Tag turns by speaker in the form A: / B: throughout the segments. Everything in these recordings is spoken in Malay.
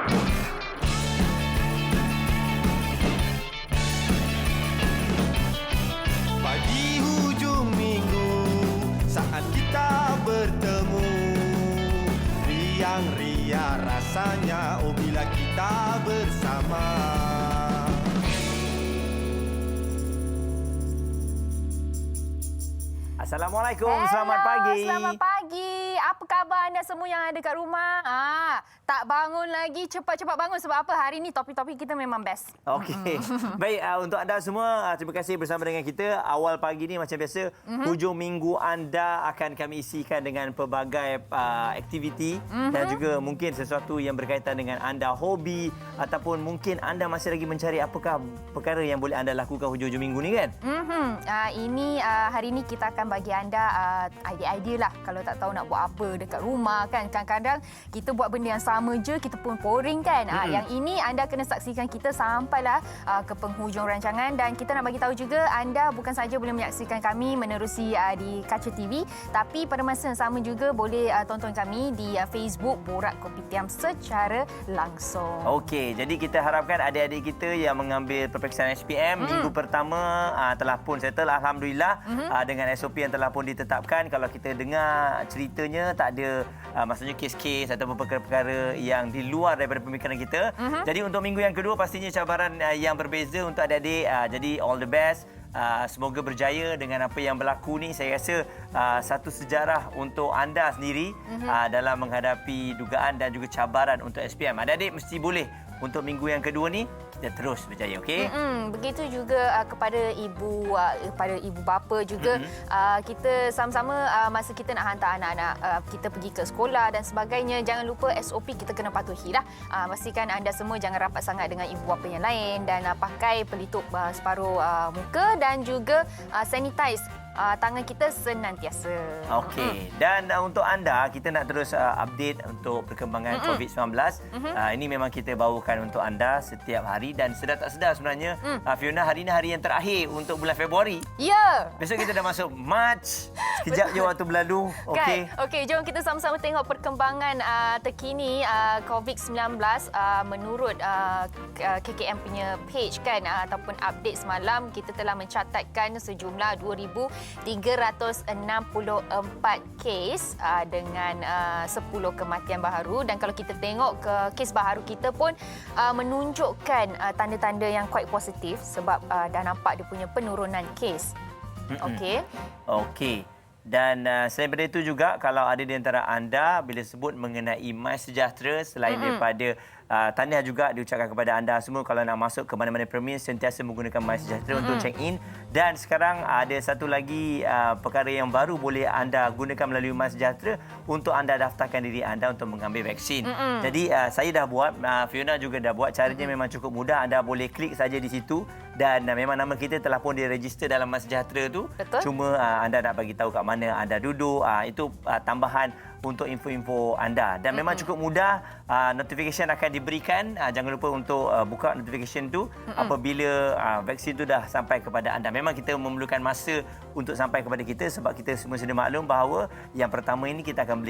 A: Pagi hujung minggu saat kita bertemu, riang-riang rasanya oh bila kita bersama.
B: Assalamualaikum,
C: Hello,
B: selamat pagi.
C: Selamat pagi. Apa khabar anda semua yang ada kat rumah? Tak bangun lagi, cepat-cepat bangun sebab apa? Hari ni topik-topik kita memang best.
B: Okey. Baik, untuk anda semua, terima kasih bersama dengan kita. Awal pagi ni macam biasa, hujung minggu anda akan kami isikan dengan pelbagai aktiviti dan juga mungkin sesuatu yang berkaitan dengan anda, hobi ataupun mungkin anda masih lagi mencari apakah perkara yang boleh anda lakukan hujung-hujung minggu ni kan?
C: Hari ini kita akan bagi anda idea-idea lah kalau tak tahu nak buat apa dekat rumah kan. Kadang-kadang kita buat benda yang sama je, kita pun boring kan. Yang ini anda kena saksikan kita sampailah ke penghujung rancangan dan kita nak bagi tahu juga anda bukan saja boleh menyaksikan kami menerusi di kaca TV tapi pada masa yang sama juga boleh tonton kami di Facebook Borak Kopitiam secara langsung.
B: Okey, jadi kita harapkan adik-adik kita yang mengambil peperiksaan SPM minggu pertama telah pun settle alhamdulillah dengan SOP yang telah pun ditetapkan. Kalau kita dengar ceritanya tak ada maksudnya kes-kes ataupun perkara-perkara yang di luar daripada pemikiran kita. Jadi untuk minggu yang kedua pastinya cabaran yang berbeza untuk adik-adik. Jadi all the best. Semoga berjaya dengan apa yang berlaku ni. Saya rasa satu sejarah untuk anda sendiri dalam menghadapi dugaan dan juga cabaran untuk SPM. Adik-adik mesti boleh untuk minggu yang kedua ni kita terus berjaya, okey?
C: Begitu juga kepada ibu bapa juga kita sama-sama masa kita nak hantar anak-anak kita pergi ke sekolah dan sebagainya, jangan lupa SOP kita kena patuhilah. Pastikan anda semua jangan rapat sangat dengan ibu bapa yang lain dan pakai pelitup separuh muka dan juga sanitize tangan kita senantiasa.
B: Okey. Dan untuk anda, kita nak terus update untuk perkembangan COVID-19. Ini memang kita bawakan untuk anda setiap hari dan sedar tak sedar sebenarnya, Fiona, hari ini hari yang terakhir untuk bulan Februari.
C: Ya.
B: Besok kita dah masuk Mac. Sekejap je waktu berlalu. Okey.
C: Kan? Okey, jom kita sama-sama tengok perkembangan terkini COVID-19 menurut KKM punya page kan ataupun update semalam kita telah mencatatkan sejumlah 2,364 kes dengan 10 kematian baharu dan kalau kita tengok ke kes baharu kita pun menunjukkan tanda-tanda yang quite positif sebab dah nampak dia punya penurunan kes. Okey.
B: Okey. Dan selain daripada itu juga, kalau ada di antara anda bila sebut mengenai MySejahtera, selain daripada tahniah juga diucapkan kepada anda semua kalau nak masuk ke mana-mana premis sentiasa menggunakan MySejahtera untuk check in. Dan sekarang ada satu lagi perkara yang baru boleh anda gunakan melalui MySejahtera untuk anda daftarkan diri anda untuk mengambil vaksin. Jadi saya dah buat, Fiona juga dah buat. Caranya memang cukup mudah. Anda boleh klik saja di situ dan memang nama kita telah pun diregister dalam MySejahtera tu.
C: Betul.
B: Cuma anda nak bagi tahu kat mana anda duduk, itu tambahan untuk info-info anda dan memang cukup mudah. Notification akan diberikan, jangan lupa untuk buka notification tu apabila vaksin tu dah sampai kepada anda. Memang kita memerlukan masa untuk sampai kepada kita sebab kita semua sudah maklum bahawa yang pertama ini kita akan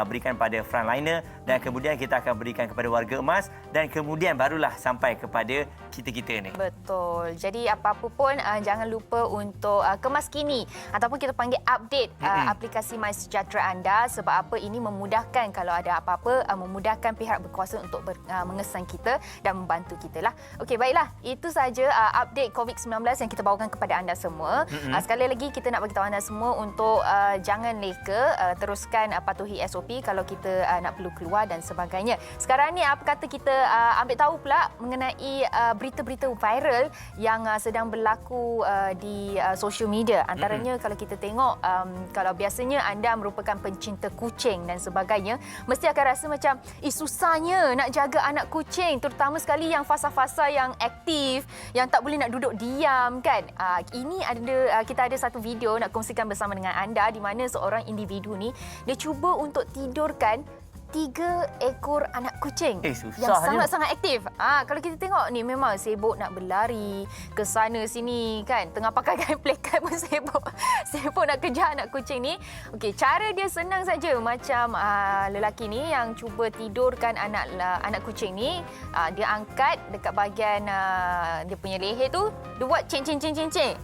B: berikan pada frontliner dan kemudian kita akan berikan kepada warga emas dan kemudian barulah sampai kepada kita-kita ni.
C: Betul. Jadi apa-apa pun jangan lupa untuk kemaskini ataupun kita panggil update aplikasi MySejahtera anda sebab apa ini memudahkan kalau ada apa-apa, memudahkan pihak berkuasa untuk mengesan kita dan membantu kita lah. Okey, baiklah. Itu saja update COVID-19 yang kita bawakan kepada anda semua. Sekali lagi kita nak bagi tahu anda semua untuk jangan leka, teruskan patuhi SOP kalau kita nak perlu keluar dan sebagainya. Sekarang ni apa kata kita ambil tahu pula mengenai berita-berita viral yang sedang berlaku di social media. Antaranya kalau kita tengok kalau biasanya anda merupakan pencinta kucing dan sebagainya, mesti akan rasa macam susahnya nak jaga anak kucing, terutama sekali yang fasa-fasa yang aktif, yang tak boleh nak duduk diam kan. Ini kita ada satu video nak kongsikan bersama dengan anda di mana seorang individu ni dia cuba untuk tidurkan 3 ekor anak kucing yang
B: susahnya.
C: sangat-sangat aktif. Kalau kita tengok ni memang sibuk nak berlari ke sana sini kan. Tengah pakai kain plekat pun sibuk. Sibuk nak kejar anak kucing ni. Okey, cara dia senang saja macam lelaki ni yang cuba tidurkan anak kucing ni. Dia angkat dekat bahagian dia punya leher tu, dia buat cing-cing-cing-cing-cing.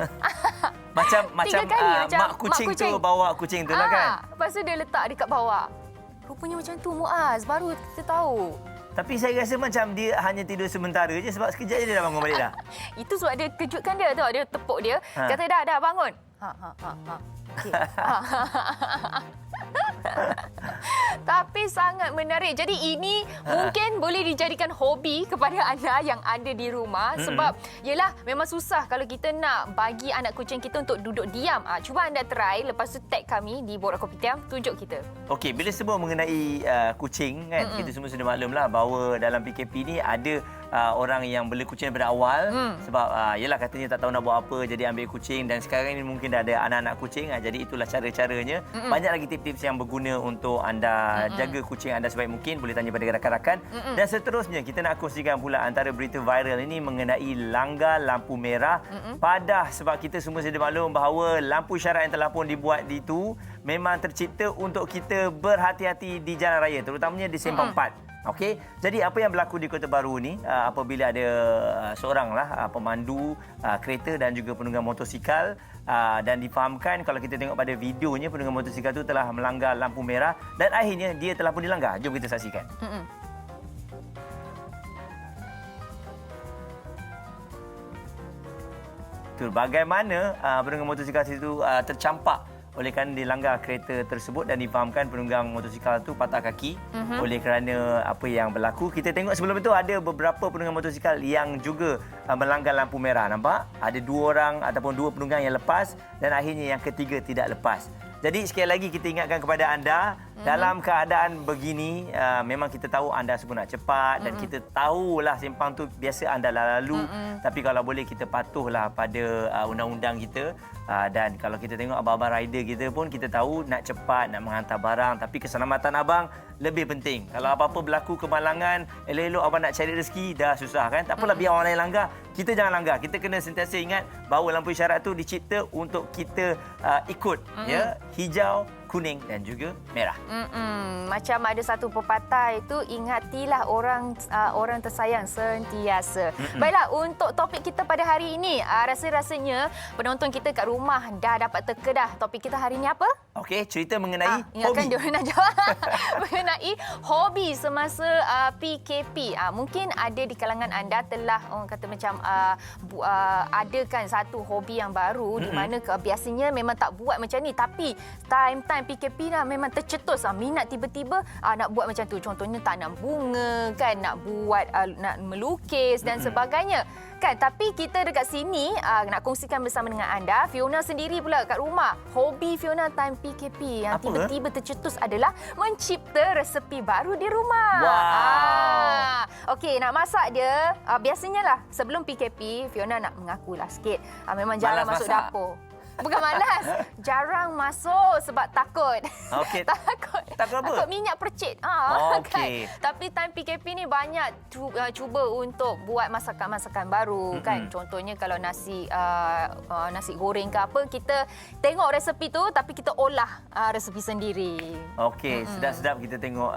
B: Macam
C: 3 kali macam
B: mak kucing tu bawa kucing tu lah kan.
C: Lepas tu dia letak dekat bawah. Rupanya macam tu Muaz, baru kita tahu.
B: Tapi saya rasa macam dia hanya tidur sementara je sebab sekejap je dia dah bangun balik dah.
C: Itu sebab dia kejutkan dia tu. Dia tepuk dia. Kata dah bangun. Okay. Tapi sangat menarik. Jadi ini mungkin boleh dijadikan hobi kepada anda yang ada di rumah. Sebab yelah memang susah kalau kita nak bagi anak kucing kita untuk duduk diam. Cuba anda try. Lepas tu tag kami di Borak Kopitiam. Tunjuk kita.
B: Okey, bila sebut mengenai kucing kan, kita semua sudah maklumlah bahawa dalam PKP ni ada orang yang bela kucing daripada awal. Sebab yelah katanya tak tahu nak buat apa jadi ambil kucing. Dan sekarang ini mungkin dah ada anak-anak kucing. Jadi itulah cara-caranya. Banyak lagi tips-tips yang berguna untuk anda jaga kucing anda sebaik mungkin. Boleh tanya pada rakan-rakan. Dan seterusnya kita nak kongsikan pula antara berita viral ini mengenai langgar lampu merah padah. Sebab kita semua sedia maklum bahawa lampu isyarat yang telah pun dibuat itu memang tercipta untuk kita berhati-hati di jalan raya, terutamanya di Sempang 4. Okey, jadi apa yang berlaku di Kota Baru ni apabila ada seoranglah pemandu kereta dan juga penunggang motosikal dan difahamkan kalau kita tengok pada videonya penunggang motosikal tu telah melanggar lampu merah dan akhirnya dia telah pun dilanggar. Jom kita saksikan. Tu bagaimana penunggang motosikal itu tercampak oleh kerana dilanggar kereta tersebut dan difahamkan penunggang motosikal itu patah kaki oleh kerana apa yang berlaku. Kita tengok sebelum itu ada beberapa penunggang motosikal yang juga melanggar lampu merah. Nampak? Ada 2 orang ataupun 2 penunggang yang lepas dan akhirnya yang ketiga tidak lepas. Jadi sekali lagi kita ingatkan kepada anda dalam keadaan begini memang kita tahu anda semua nak cepat dan kita tahulah simpang tu biasa anda lalu tapi kalau boleh kita patuhlah pada undang-undang kita. Dan kalau kita tengok abang-abang rider kita pun kita tahu nak cepat, nak menghantar barang. Tapi keselamatan abang lebih penting. Kalau apa-apa berlaku kemalangan, elok-elok abang nak cari rezeki, dah susah kan? Tak apalah biar orang lain langgar. Kita jangan langgar. Kita kena sentiasa ingat bahawa lampu isyarat tu dicipta untuk kita ikut. Ya, hijau, kuning dan juga merah.
C: Macam ada satu pepatah itu, ingatilah orang tersayang sentiasa. Baiklah, untuk topik kita pada hari ini, rasa-rasanya penonton kita kat rumah dah dapat teka dah. Topik kita hari ini apa?
B: Okey, cerita mengenai
C: ingatkan
B: hobi.
C: dia nak jawab. Mengenai hobi semasa PKP. Mungkin ada di kalangan anda telah orang kata macam adakan satu hobi yang baru di mana biasanya memang tak buat macam ni, tapi time PKP dah memang tercetus minat tiba-tiba nak buat macam tu. Contohnya tanam bunga kan, nak buat nak melukis dan sebagainya. Kan, tapi kita dekat sini nak kongsikan bersama dengan anda. Fiona sendiri pula kat rumah. Hobi Fiona time PKP yang tiba-tiba tercetus adalah mencipta resepi baru di rumah.
B: Wow.
C: Okey, nak masak dia. Biasanya lah sebelum PKP, Fiona nak mengakulah sikit. Memang jarang masuk
B: masak.
C: dapur. Bukan malas, jarang masuk sebab takut.
B: Okey.
C: Takut
B: apa?
C: Takut minyak percit.
B: Okey.
C: Kan? Tapi time PKP ni banyak cuba untuk buat masakan-masakan baru kan. Contohnya kalau nasi goreng ke apa, kita tengok resepi tu tapi kita olah resepi sendiri.
B: Okey, sedap-sedap kita tengok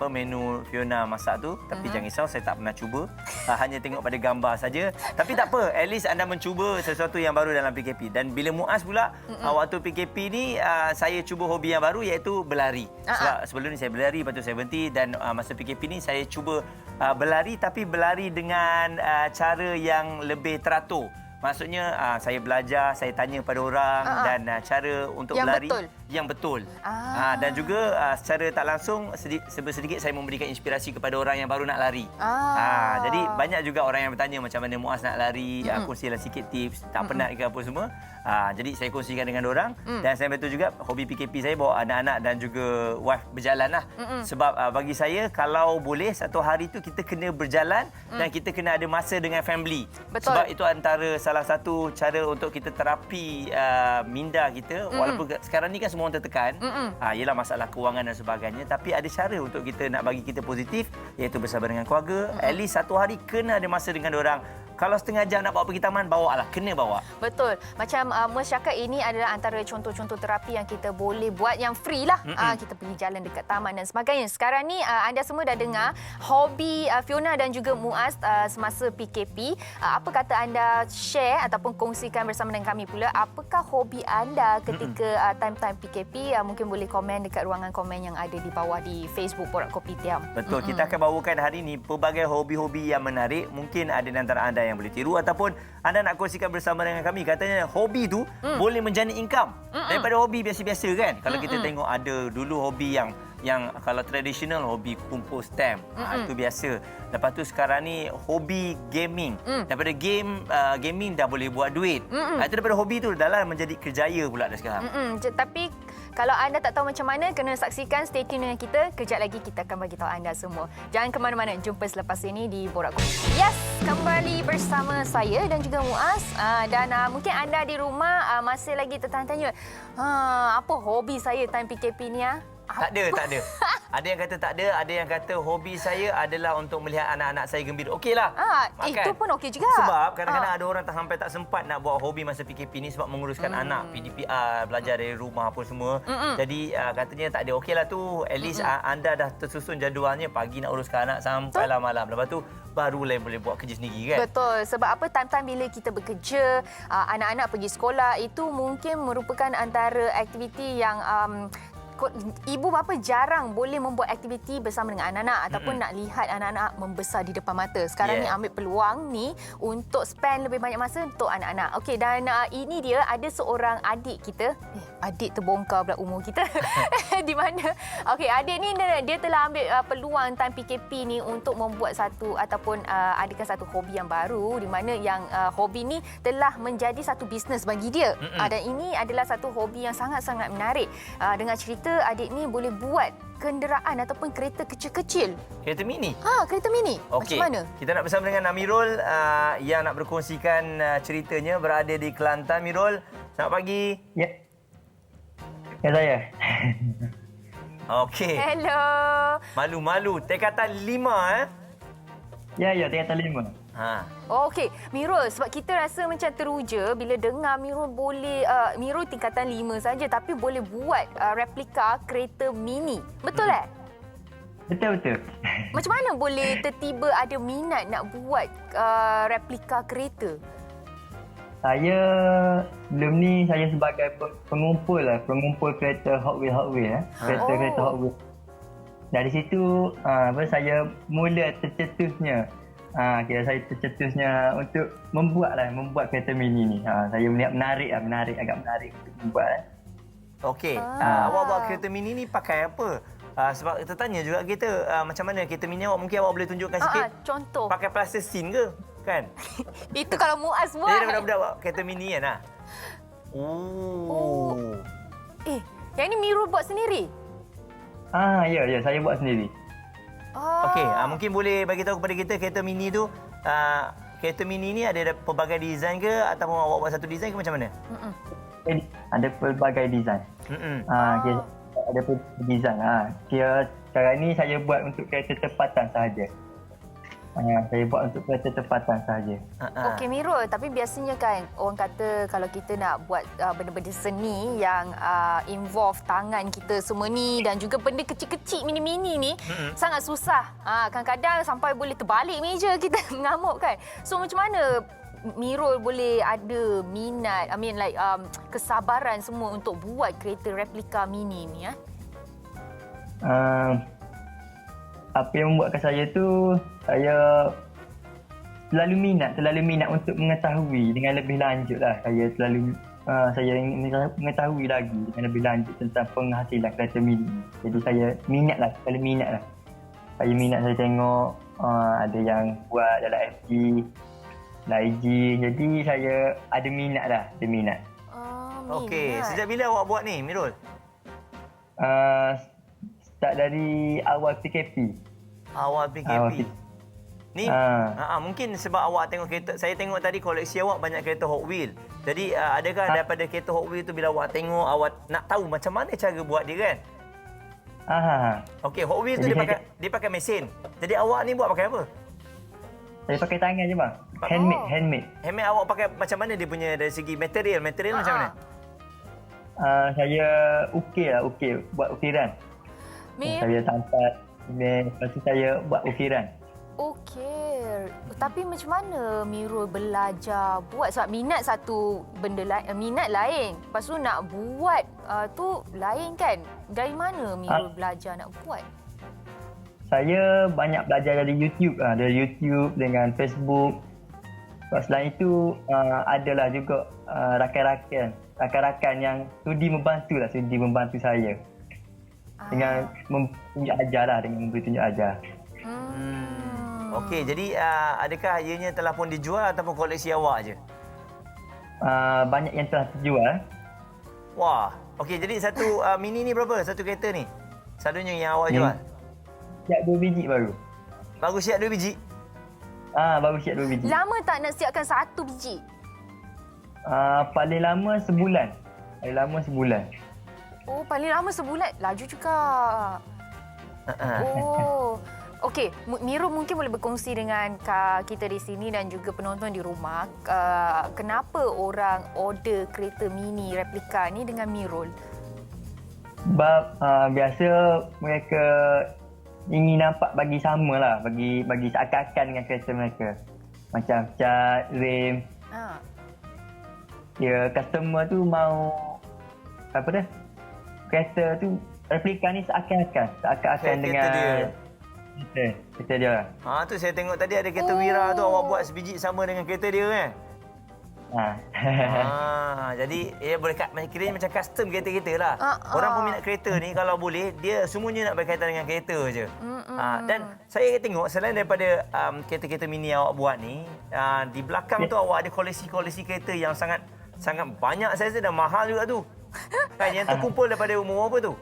B: menu Fiona masak tu. Tapi jangan risau, saya tak pernah cuba. Hanya tengok pada gambar saja. Tapi tak apa, at least anda mencuba sesuatu yang baru dalam PKP. Dan bila Muaz pula, waktu PKP ni saya cuba hobi yang baru iaitu berlari. Sebab sebelum ni saya berlari, lepas tu saya berhenti. Dan masa PKP ni saya cuba berlari tapi berlari dengan cara yang lebih teratur. Maksudnya saya belajar, saya tanya pada orang dan cara untuk
C: yang
B: berlari
C: betul.
B: yang betul. Dan juga secara tak langsung sedikit saya memberikan inspirasi kepada orang yang baru nak lari. Jadi banyak juga orang yang bertanya macam mana Muaz nak lari, kongsilah sikit tips, tak penat ke apa semua. Jadi saya kongsikan dengan orang dan saya betul juga hobi PKP saya bawa anak-anak dan juga wife berjalan lah. Sebab bagi saya kalau boleh satu hari tu kita kena berjalan dan kita kena ada masa dengan family.
C: Betul.
B: Sebab itu antara salah satu cara untuk kita terapi minda kita. Walaupun sekarang ni kan semua orang tertekan. Ialah masalah kewangan dan sebagainya. Tapi ada cara untuk kita nak bagi kita positif, iaitu bersabar dengan keluarga. At least satu hari kena ada masa dengan diorang. Kalau setengah jam nak bawa pergi taman, bawa lah. Kena bawa.
C: Betul. Macam Mus cakap, ini adalah antara contoh-contoh terapi yang kita boleh buat yang free lah. Kita pergi jalan dekat taman dan sebagainya. Sekarang ni anda semua dah dengar hobi Fiona dan juga Muaz semasa PKP. Apa kata anda share ataupun kongsikan bersama dengan kami pula. Apakah hobi anda ketika time-time PKP? Mungkin boleh komen dekat ruangan komen yang ada di bawah di Facebook Borak Kopitiam.
B: Betul. Kita akan bawakan hari ini pelbagai hobi-hobi yang menarik. Mungkin ada di antara anda yang boleh tiru ataupun anda nak kongsikan bersama dengan kami. Katanya hobi tu boleh menjana income daripada hobi biasa-biasa kan. Kalau kita tengok ada dulu hobi yang kalau tradisional, hobi kumpul stamp. Itu biasa. Lepas tu sekarang ni hobi gaming. Daripada gaming dah boleh buat duit. Itu daripada hobi tu dah lah menjadi kerjaya pula dah sekarang.
C: Tapi kalau anda tak tahu macam mana, kena saksikan, stay tune dengan kita. Kejap lagi kita akan bagi tahu anda semua. Jangan ke mana-mana. Jumpa selepas ini di Borak Kopitiam. Yes, kembali bersama saya dan juga Muaz. Dan mungkin anda di rumah masih lagi tertanya-tanya, apa hobi saya time PKP ni?
B: Tak ada. Ada yang kata tak ada, ada yang kata hobi saya adalah untuk melihat anak-anak saya gembira. Okeylah.
C: Itu pun okey juga.
B: Sebab kadang-kadang ada orang sampai tak sempat nak buat hobi masa PKP ni sebab menguruskan anak, PDPR, belajar dari rumah apa semua. Jadi katanya tak ada. Okeylah tu, at least anda dah tersusun jadualnya, pagi nak uruskan anak sampailah malam. Lepas tu barulah boleh buat kerja sendiri kan.
C: Betul. Sebab apa, time-time bila kita bekerja, anak-anak pergi sekolah, itu mungkin merupakan antara aktiviti yang ibu bapa jarang boleh membuat aktiviti bersama dengan anak-anak ataupun nak lihat anak-anak membesar di depan mata. Sekarang ni ambil peluang ni untuk spend lebih banyak masa untuk anak-anak. Okey, dan ini dia, ada seorang adik kita. Adik terbongkar pula umur kita. Di mana? Okey, adik ni dia telah ambil peluang time PKP ni untuk membuat satu ataupun adakan satu hobi yang baru, di mana yang hobi ni telah menjadi satu bisnes bagi dia. Dan ini adalah satu hobi yang sangat-sangat menarik. Dengan cerita adik ni boleh buat kenderaan ataupun kereta kecil-kecil.
B: Kereta mini?
C: Kereta mini.
B: Okey.
C: Macam mana?
B: Kita nak bersama dengan Amirul yang nak berkongsikan ceritanya, berada di Kelantan. Amirul, selamat pagi.
D: Ya. Ya, saya.
B: Okey.
C: Hello.
B: Malu-malu. Tingkatan 5
D: Ya, tingkatan 5.
C: Okey, Mirul, sebab kita rasa macam teruja bila dengar Mirul boleh Mirul tingkatan 5 saja tapi boleh buat replika kereta mini. Betul
D: Betul.
C: Macam mana boleh tertiba ada minat nak buat replika kereta?
D: Saya sebelum ni saya sebagai pengumpul kereta Hot Wheels kereta Hot Wheels. Dari situ saya mula tercetusnya. Kira saya tercetusnya untuk membuat kereta mini ni. Saya melihat agak menarik untuk membuat.
B: Okey. Awak buat kereta mini ni pakai apa? Sebab kita tanya juga kita macam mana kereta mini awak, mungkin awak boleh tunjukkan sikit.
C: Contoh.
B: Pakai plastisine ke? Kan?
C: Itu kalau Muaz buat.
B: Dia budak-budak buat kereta mini kan?
C: Yang ni Mirul buat sendiri?
D: Ya, saya buat sendiri.
B: Okey, mungkin boleh bagi tahu kepada kita kereta mini tu, kereta mini ni ada pelbagai design ke ataupun awak buat satu design ke macam mana?
D: Ada pelbagai design. Ada pelbagai design. Kira sekarang ni saya buat untuk kereta tempatan sahaja. Saya buat untuk kereta tempatan sahaja.
C: Okey Mirul, tapi biasanya kan orang kata kalau kita nak buat benda-benda seni yang involve tangan kita semua ni dan juga benda kecil-kecil mini-mini ni sangat susah. Kadang-kadang sampai boleh terbalik meja kita mengamuk kan. So macam mana Mirul boleh ada minat, kesabaran semua untuk buat kereta replika mini ni?
D: Apa yang membuatkan saya tu, saya selalu minat untuk mengetahui dengan lebih lanjut lah. Saya ingin mengetahui lagi dengan lebih lanjut tentang penghasilan kereta mini. Jadi saya selalu minat lah. Saya tengok ada yang buat dalam FB, IG. Jadi saya ada minat.
B: Okey, sejak bila awak buat ni, Mirul?
D: Start dari awal PKP.
B: Awal PKP. Ni mungkin sebab awak tengok kereta, saya tengok tadi koleksi awak banyak kereta Hot Wheel. Jadi adakah daripada kereta Hot Wheel tu bila awak tengok awak nak tahu macam mana cara buat dia kan? Okey, Hot Wheel tu dia pakai mesin. Jadi awak ni buat pakai apa?
D: Saya pakai tangan je bang. Handmade.
B: Handmade awak pakai macam mana dia punya dari segi material macam mana?
D: Saya ukir buat ukiran. Saya tampat lepas tu saya buat ukiran.
C: Okey. Tapi macam mana Mirul belajar buat? Sebab minat satu benda lain, minat lain. Lepas tu nak buat tu lain kan? Dari mana Mirul belajar nak buat?
D: Saya banyak belajar dari YouTube. Dari YouTube dengan Facebook. Selain itu, adalah juga rakan-rakan yang sudi membantu saya. Dengan tunjuk ajar lah, dengan memberi tunjuk ajar.
B: Okey, jadi adakah ianya telah pun dijual ataupun koleksi awak je?
D: Banyak yang telah terjual.
B: Wah, okey, jadi satu Mini ni berapa? Satu kereta ni? Selalunya yang awak jual?
D: Siap 2 biji baru.
B: Baru siap 2 biji?
D: Baru siap 2 biji.
C: Lama tak nak siapkan 1 biji?
D: Paling lama sebulan.
C: Oh, paling lama sebulan. Laju juga. Oh. Okey, Mirul mungkin boleh berkongsi dengan kita di sini dan juga penonton di rumah. Kenapa orang order kereta mini replika ni dengan Mirul?
D: Sebab biasa mereka ingin nampak bagi sama lah. Bagi seakan-akan dengan kereta mereka. Macam cat, rem. Ya, customer tu mau kereta tu replika ni seakan-akan dengan kereta dia.
B: Tu saya tengok tadi ada kereta Wira tu awak buat sebiji sama dengan kereta dia kan? Jadi boleh kiranya macam custom kereta-kereta lah. Orang peminat kereta ni kalau boleh dia semuanya nak berkaitan dengan kereta je. Dan saya tengok selain daripada kereta-kereta mini awak buat ni, di belakang tu awak ada koleksi-koleksi kereta yang sangat banyak saya rasa dan mahal juga tu. Kan yang terkumpul daripada umur apa tu?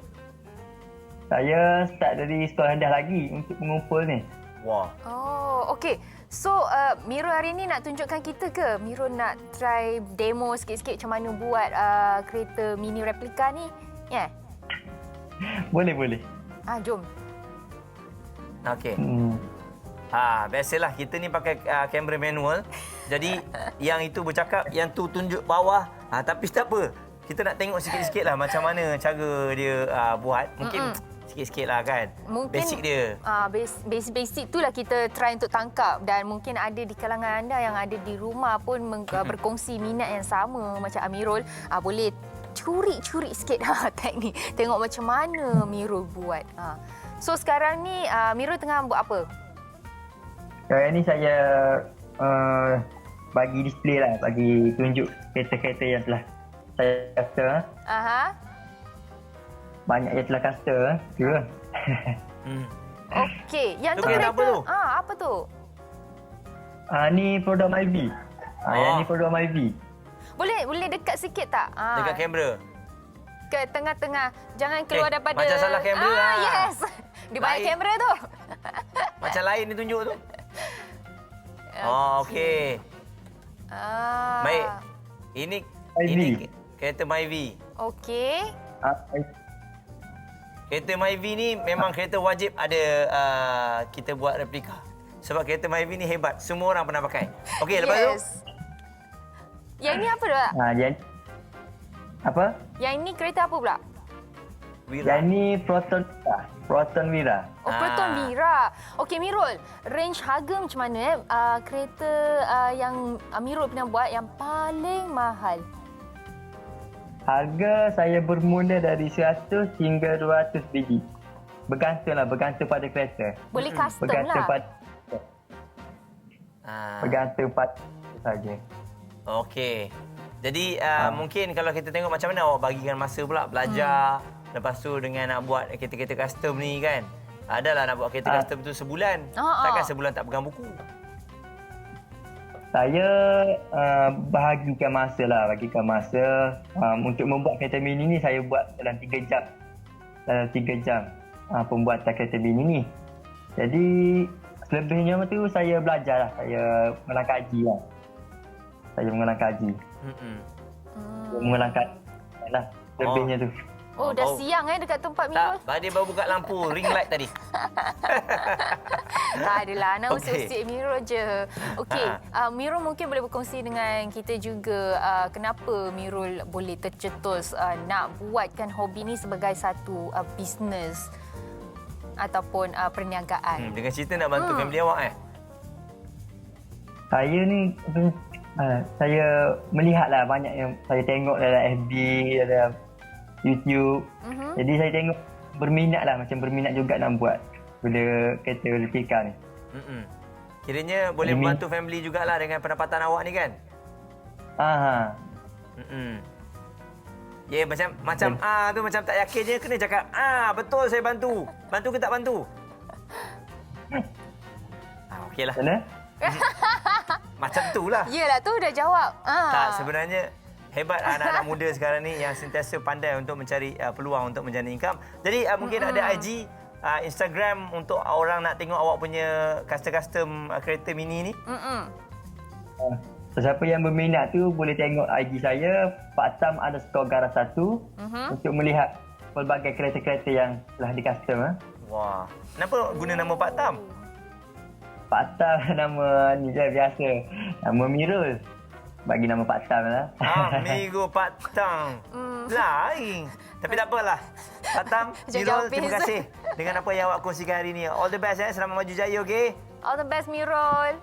D: Saya start dari sekolah rendah lagi untuk mengumpul ni.
B: Wah.
C: Oh, okey. So, Mirul hari ni nak tunjukkan kita ke? Mirul nak try demo sikit-sikit macam mana buat kereta mini replika ni? Ya? Yeah.
D: Boleh.
C: Jom.
B: Okey. Biasalah kita ni pakai kamera manual. Jadi yang itu bercakap, yang tu tunjuk bawah. Tapi tak apa. Kita nak tengok sikit-sikit lah macam mana cara dia buat. Mungkin sikit-sikit lah kan. Mungkin basic dia.
C: Basic tu lah kita try untuk tangkap. Dan mungkin ada di kalangan anda yang ada di rumah pun berkongsi minat yang sama macam Amirul. Boleh curi-curi sikit teknik. Tengok macam mana Mirul buat. So sekarang ni Mirul tengah buat apa?
D: Sekarang ni saya bagi display lah. Bagi tunjuk kereta-kereta yang telah saya custom. Banyak yang telah custom.
C: Okey, yang tu
B: kereta
C: apa tu? Apa tu?
D: Ni produk Myvi. Yang ni produk Myvi.
C: Boleh dekat sikit tak?
B: Dekat kamera.
C: Ke tengah-tengah. Jangan keluar daripada...
B: Macam salah kamera.
C: Yes. Di bawah kamera tu.
B: Macam lain dia tunjuk tu. Okey. Baik. Ini kereta Myvi.
C: Okey.
B: Kereta Myvi ni memang kereta wajib ada kita buat replika. Sebab kereta Myvi ni hebat. Semua orang pernah pakai. Okey, lepas tu.
C: Yang ini apa pula?
D: Apa?
C: Yang ini kereta apa pula?
B: Wira.
D: Yang ni Proton Wira.
C: Oh, Proton Wira. Okey, Mirul. Range harga macam mana kereta yang Mirul pernah buat yang paling mahal?
D: Harga saya bermula dari 100 hingga 200 biji. Bergantung pada kereta.
C: Boleh custom
D: Bergantung
C: lah.
D: Bergantung pada saja.
B: Okey. Jadi mungkin kalau kita tengok macam mana awak bagikan masa pula belajar. Lepas tu dengan nak buat kereta-kereta custom ni kan. Adalah nak buat kereta custom tu sebulan. Takkan sebulan tak pegang buku.
D: Saya bagikan masa untuk membuat kereta mini ni saya buat dalam 3 jam. Pembuatan kereta mini ni. Jadi selebihnya tu saya belajar lah. Saya mengulang kaji lah. Saya mengulang kaji. Mengulang kaji lah. Selebihnya tu.
C: Oh, dah siang dekat tempat Mirul.
B: Tak, dia baru buka lampu ring light tadi.
C: Tak adalah, nak
B: Okey.
C: usik-usik Mirul je. Okey, Mirul mungkin boleh berkongsi dengan kita juga kenapa Mirul boleh tercetus nak buatkan hobi ni sebagai satu bisnes ataupun perniagaan.
B: Dengan cerita nak bantu family awak
D: Saya ni saya melihatlah banyak yang saya tengok dalam FB, dalam YouTube. Jadi saya tengok berminat juga nak buat benda kereta elektrika ni.
B: Kiranya boleh membantu family jugalah dengan pendapatan awak ni kan? Ya, macam tu macam tak yakin je, kena cakap betul saya bantu. Bantu ke tak bantu? Okeylah.
D: Mana?
B: Macam tu lah.
C: Yelah, tu dah jawab.
B: Tak, sebenarnya hebat anak-anak muda sekarang ni yang sentiasa pandai untuk mencari peluang untuk menjana income. Jadi mungkin ada IG, Instagram untuk orang nak tengok awak punya custom kereta mini ni.
D: Sesiapa yang berminat tu boleh tengok IG saya Paktam_garage1 untuk melihat pelbagai kereta-kereta yang telah di-custom.
B: Wah, kenapa guna nama Pak Tam?
D: Paktam nama ni je biasa. Nama Mirul. Bagi nama Paktam lah.
B: Amigo Pak Tam. Lain. Tapi tak apalah. Pak Tam, Mirul, terima kasih dengan apa yang awak kongsikan hari ni. All the best selamat maju jaya, okey?
C: All the best, Mirul.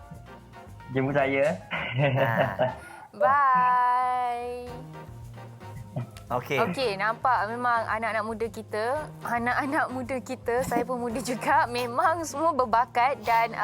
D: Jemput saya.
C: Bye.
B: Okey.
C: Okey, nampak memang anak-anak muda kita, saya pun muda juga, memang semua berbakat dan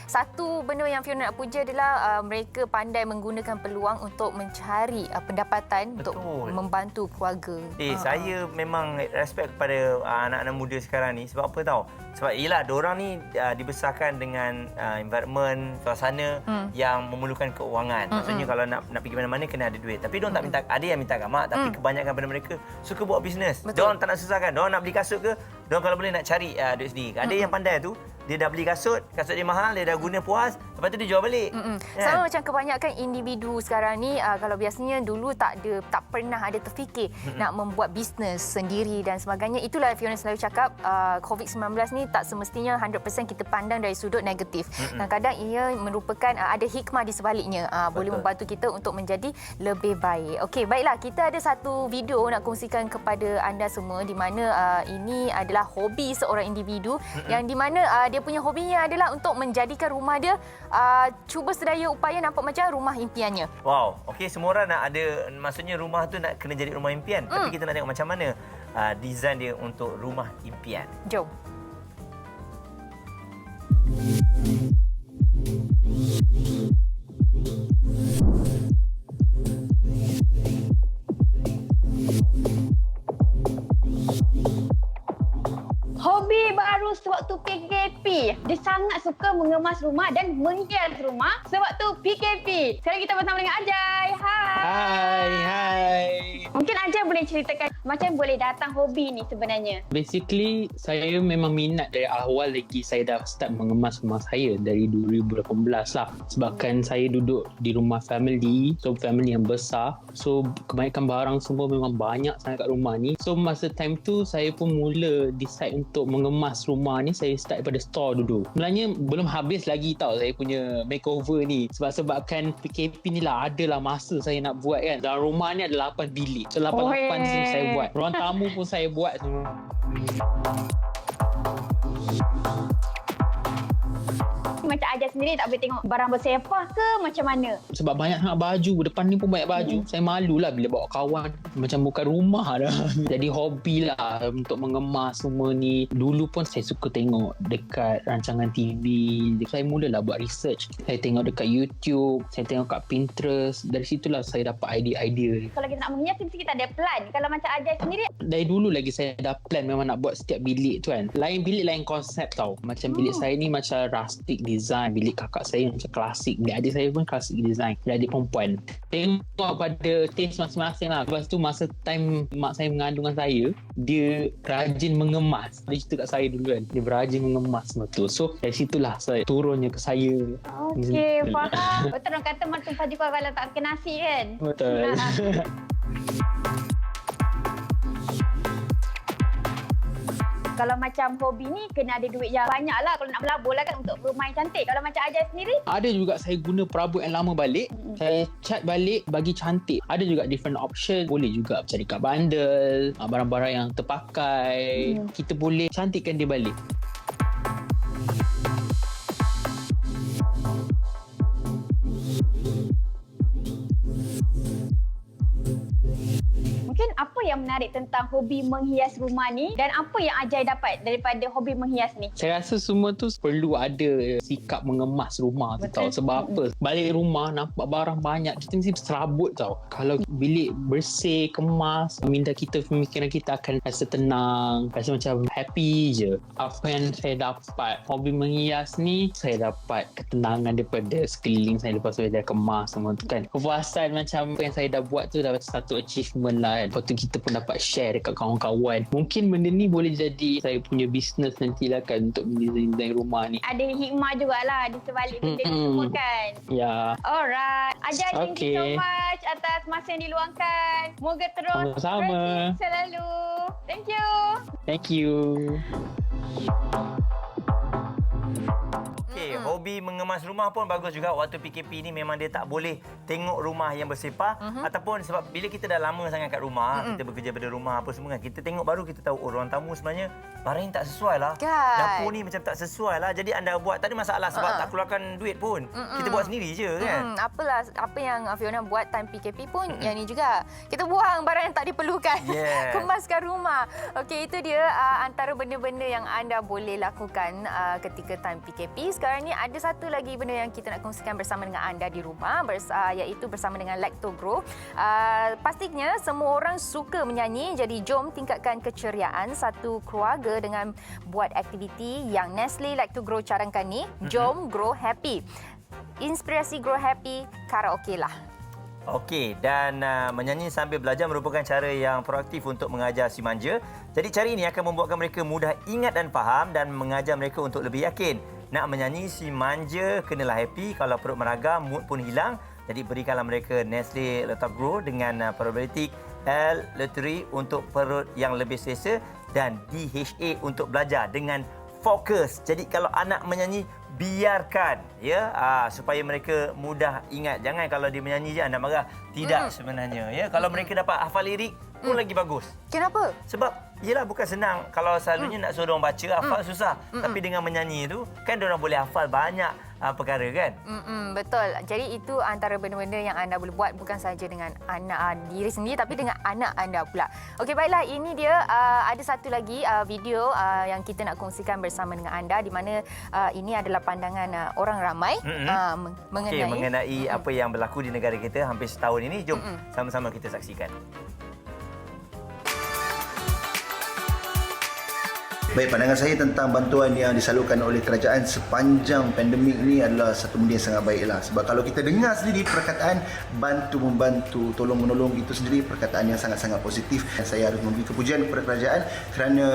C: satu benda yang Fiona nak puja adalah mereka pandai menggunakan peluang untuk mencari pendapatan.
B: Betul.
C: Untuk membantu keluarga.
B: Saya memang respect kepada anak-anak muda sekarang ni sebab apa tahu? Sebab ialah diorang ni dibesarkan dengan environment, suasana yang memerlukan keuangan. Maksudnya kalau nak pergi mana-mana kena ada duit. Tapi diorang tak minta, ada yang minta kat mak, tapi kebanyakan pada mereka suka buat bisnes. Diorang tak nak susahkan. Diorang nak beli kasut ke, diorang kalau boleh nak cari duit sendiri. Ada yang pandai tu, dia dah beli kasut dia mahal, dia dah guna puas, lepas tu dia jual balik.
C: Sama macam kebanyakan individu sekarang ni, kalau biasanya dulu tak pernah ada terfikir nak membuat bisnes sendiri dan sebagainya. Itulah Fiona selalu cakap, COVID-19 ni tak semestinya 100% kita pandang dari sudut negatif. Kadang-kadang ia merupakan ada hikmah di sebaliknya, boleh membantu kita untuk menjadi lebih baik. Okey, baiklah, kita ada satu video nak kongsikan kepada anda semua di mana ini adalah hobi seorang individu yang di mana dia punya hobinya adalah untuk menjadikan rumah dia cuba sedaya upaya nampak macam rumah impiannya.
B: Wow, okey, semua orang nak ada, maksudnya rumah tu nak kena jadi rumah impian. Tapi kita nak tengok macam mana design dia untuk rumah impian.
C: Jom.
E: Hobi baru sewaktu PKP. Dia sangat suka mengemas rumah dan menghias rumah sewaktu PKP. Sekarang kita bersama dengan Ajay.
F: Hai.
E: Mungkin Ajay boleh ceritakan macam boleh datang hobi ni sebenarnya.
F: Basically, saya memang minat dari awal lagi. Saya dah start mengemas rumah saya dari 2018 lah. Sebabkan saya duduk di rumah family. So, family yang besar. So, kebanyakan barang semua memang banyak sangat kat rumah ni. So, masa time tu, saya pun mula decide untuk mengemas rumah ni. Saya start daripada store dulu. Sebenarnya, belum habis lagi tau saya punya makeover ni. Sebabkan PKP ni lah, adalah masa saya nak buat kan. Dalam rumah ni ada 8 bilik. So, 8 semua saya buat. Ruang tamu pun saya buat semua.
E: Macam Ajay sendiri tak boleh tengok barang bersepah ke macam mana?
F: Sebab banyak sangat baju. Depan ni pun banyak baju. Saya malu lah bila bawa kawan. Macam bukan rumah dah. Jadi hobi lah untuk mengemas semua ni. Dulu pun saya suka tengok dekat rancangan TV. Saya mulalah buat research. Saya tengok dekat YouTube. Saya tengok kat Pinterest. Dari situlah saya dapat idea-idea.
E: Kalau kita nak menghias, mesti kita ada plan. Kalau macam Ajay sendiri,
F: Dari dulu lagi saya dah plan memang nak buat setiap bilik tu kan. Lain bilik lain konsep tau. Macam bilik saya ni macam rustic design. design. Bilik kakak saya macam klasik. Bilik adik saya pun klasik design. Bilik adik perempuan. Tengok pada taste masing-masing lah. Lepas tu masa time mak saya mengandungkan saya, dia rajin mengemas. Dia cerita kat saya dulu kan. Dia rajin mengemas betul. So dari situlah saya turunnya ke saya.
E: Okey, faham. Betul orang kata mak tumpah juga kalau tak makan nasi kan.
F: Betul.
E: Kalau macam hobi ni kena ada duit yang banyak lah kalau nak melabur lah kan untuk rumah yang cantik. Kalau macam Ajai sendiri?
F: Ada juga saya guna perabot yang lama balik. Saya cat balik bagi cantik. Ada juga different option. Boleh juga cari kat bundle, barang-barang yang terpakai. Kita boleh cantikkan dia balik.
E: Mungkin apa yang menarik tentang hobi menghias rumah ni dan apa yang Ajai dapat daripada hobi menghias ni?
F: Saya rasa semua tu perlu ada sikap mengemas rumah tu tau. Sebab apa? Balik rumah nampak barang banyak, kita mesti serabut tau. Kalau bilik bersih, kemas, minda kita, pemikiran kita akan rasa tenang, rasa macam happy je. Apa yang saya dapat hobi menghias ni, saya dapat ketenangan daripada sekeliling saya lepas tu saya dah kemas semua tu kan. Kepuasan macam apa yang saya dah buat tu dah satu achievement lah kan. Lepas tu kita pun dapat share dekat kawan-kawan. Mungkin benda ni boleh jadi saya punya business nantilah kan untuk design rumah ni.
E: Ada hikmah jugalah di sebalik benda ni semua kan.
F: Ya.
E: Alright. Ajai, thank you so
F: Okay.
E: much atas masa yang diluangkan. Moga terus
F: Sama-sama.
E: berhasil selalu. Thank you.
F: Thank you.
B: Okey, hobi mengemas rumah pun bagus juga. Waktu PKP ni memang dia tak boleh tengok rumah yang bersepah ataupun sebab bila kita dah lama sangat kat rumah, kita bekerja pada rumah apa semua kan, kita tengok baru kita tahu ruang tamu sebenarnya barang yang tak sesuai lah.
C: Kan?
B: Dapur ni macam tak sesuai lah. Jadi anda buat tak ada masalah sebab tak keluarkan duit pun. Kita buat sendiri je kan.
C: Apa yang Fiona buat time PKP pun yang ni juga. Kita buang barang yang tak diperlukan.
B: Yes.
C: Kemaskan rumah. Okey, itu dia antara benda-benda yang anda boleh lakukan ketika time PKP. Sekarang ni ada satu lagi benda yang kita nak kongsikan bersama dengan anda di rumah, iaitu bersama dengan Lactogrow. Pastinya semua orang suka menyanyi, jadi jom tingkatkan keceriaan satu keluarga dengan buat aktiviti yang Nestle Lactogrow cadangkan ni. Jom grow happy. Inspirasi grow happy, karaoke lah.
B: Okey, dan menyanyi sambil belajar merupakan cara yang proaktif untuk mengajar si manja. Jadi cara ini akan membuatkan mereka mudah ingat dan faham dan mengajar mereka untuk lebih yakin. Nak menyanyi si manja, kenalah happy. Kalau perut meragam, mood pun hilang. Jadi berikanlah mereka Nestle Lactogrow dengan probiotik L-Lottery untuk perut yang lebih selesa dan DHA untuk belajar dengan fokus. Jadi kalau anak menyanyi, biarkan ya supaya mereka mudah ingat. Jangan kalau dia menyanyi je anda marah. Tidak sebenarnya ya. Kalau mereka dapat hafal lirik pun lagi bagus.
C: Kenapa?
B: Sebab yelah bukan senang. Kalau selalunya nak suruh orang baca hafal susah. Tapi dengan menyanyi tu kan diorang boleh hafal banyak perkara kan.
C: Betul. Jadi itu antara benda-benda yang anda boleh buat bukan sahaja dengan anak diri sendiri tapi dengan anak anda pula. Okey, baiklah, ini dia ada satu lagi video yang kita nak kongsikan bersama dengan anda di mana ini adalah pandangan orang ramai
B: mengenai apa yang berlaku di negara kita hampir setahun ini. Jom sama-sama kita saksikan.
G: Baik, pandangan saya tentang bantuan yang disalurkan oleh kerajaan sepanjang pandemik ini adalah satu benda yang sangat baiklah. Sebab kalau kita dengar sendiri perkataan bantu-membantu, tolong-menolong, itu sendiri perkataan yang sangat-sangat positif. Saya harus memberi kepujian kepada kerajaan kerana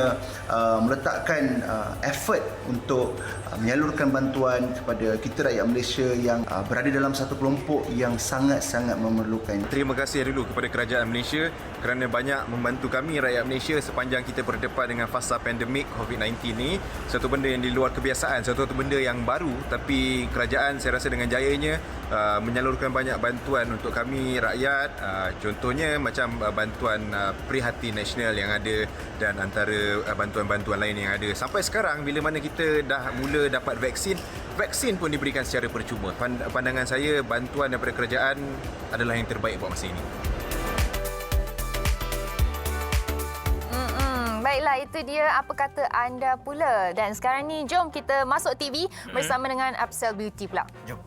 G: meletakkan effort untuk menyalurkan bantuan kepada kita rakyat Malaysia yang berada dalam satu kelompok yang sangat-sangat memerlukan.
H: Terima kasih dulu kepada kerajaan Malaysia kerana banyak membantu kami rakyat Malaysia sepanjang kita berdepan dengan fasa pandemik COVID-19 ni. Satu benda yang di luar kebiasaan, satu benda yang baru, tapi kerajaan saya rasa dengan jayanya menyalurkan banyak bantuan untuk kami rakyat. Contohnya macam bantuan Prihatin Nasional yang ada dan antara bantuan-bantuan lain yang ada. Sampai sekarang bila mana kita dah mula dapat vaksin pun diberikan secara percuma. Pandangan saya bantuan daripada kerajaan adalah yang terbaik buat masa ini.
C: Baiklah, itu dia apa kata anda pula. Dan sekarang ni jom kita masuk TV bersama dengan Upsell Beauty pula.
B: Jom.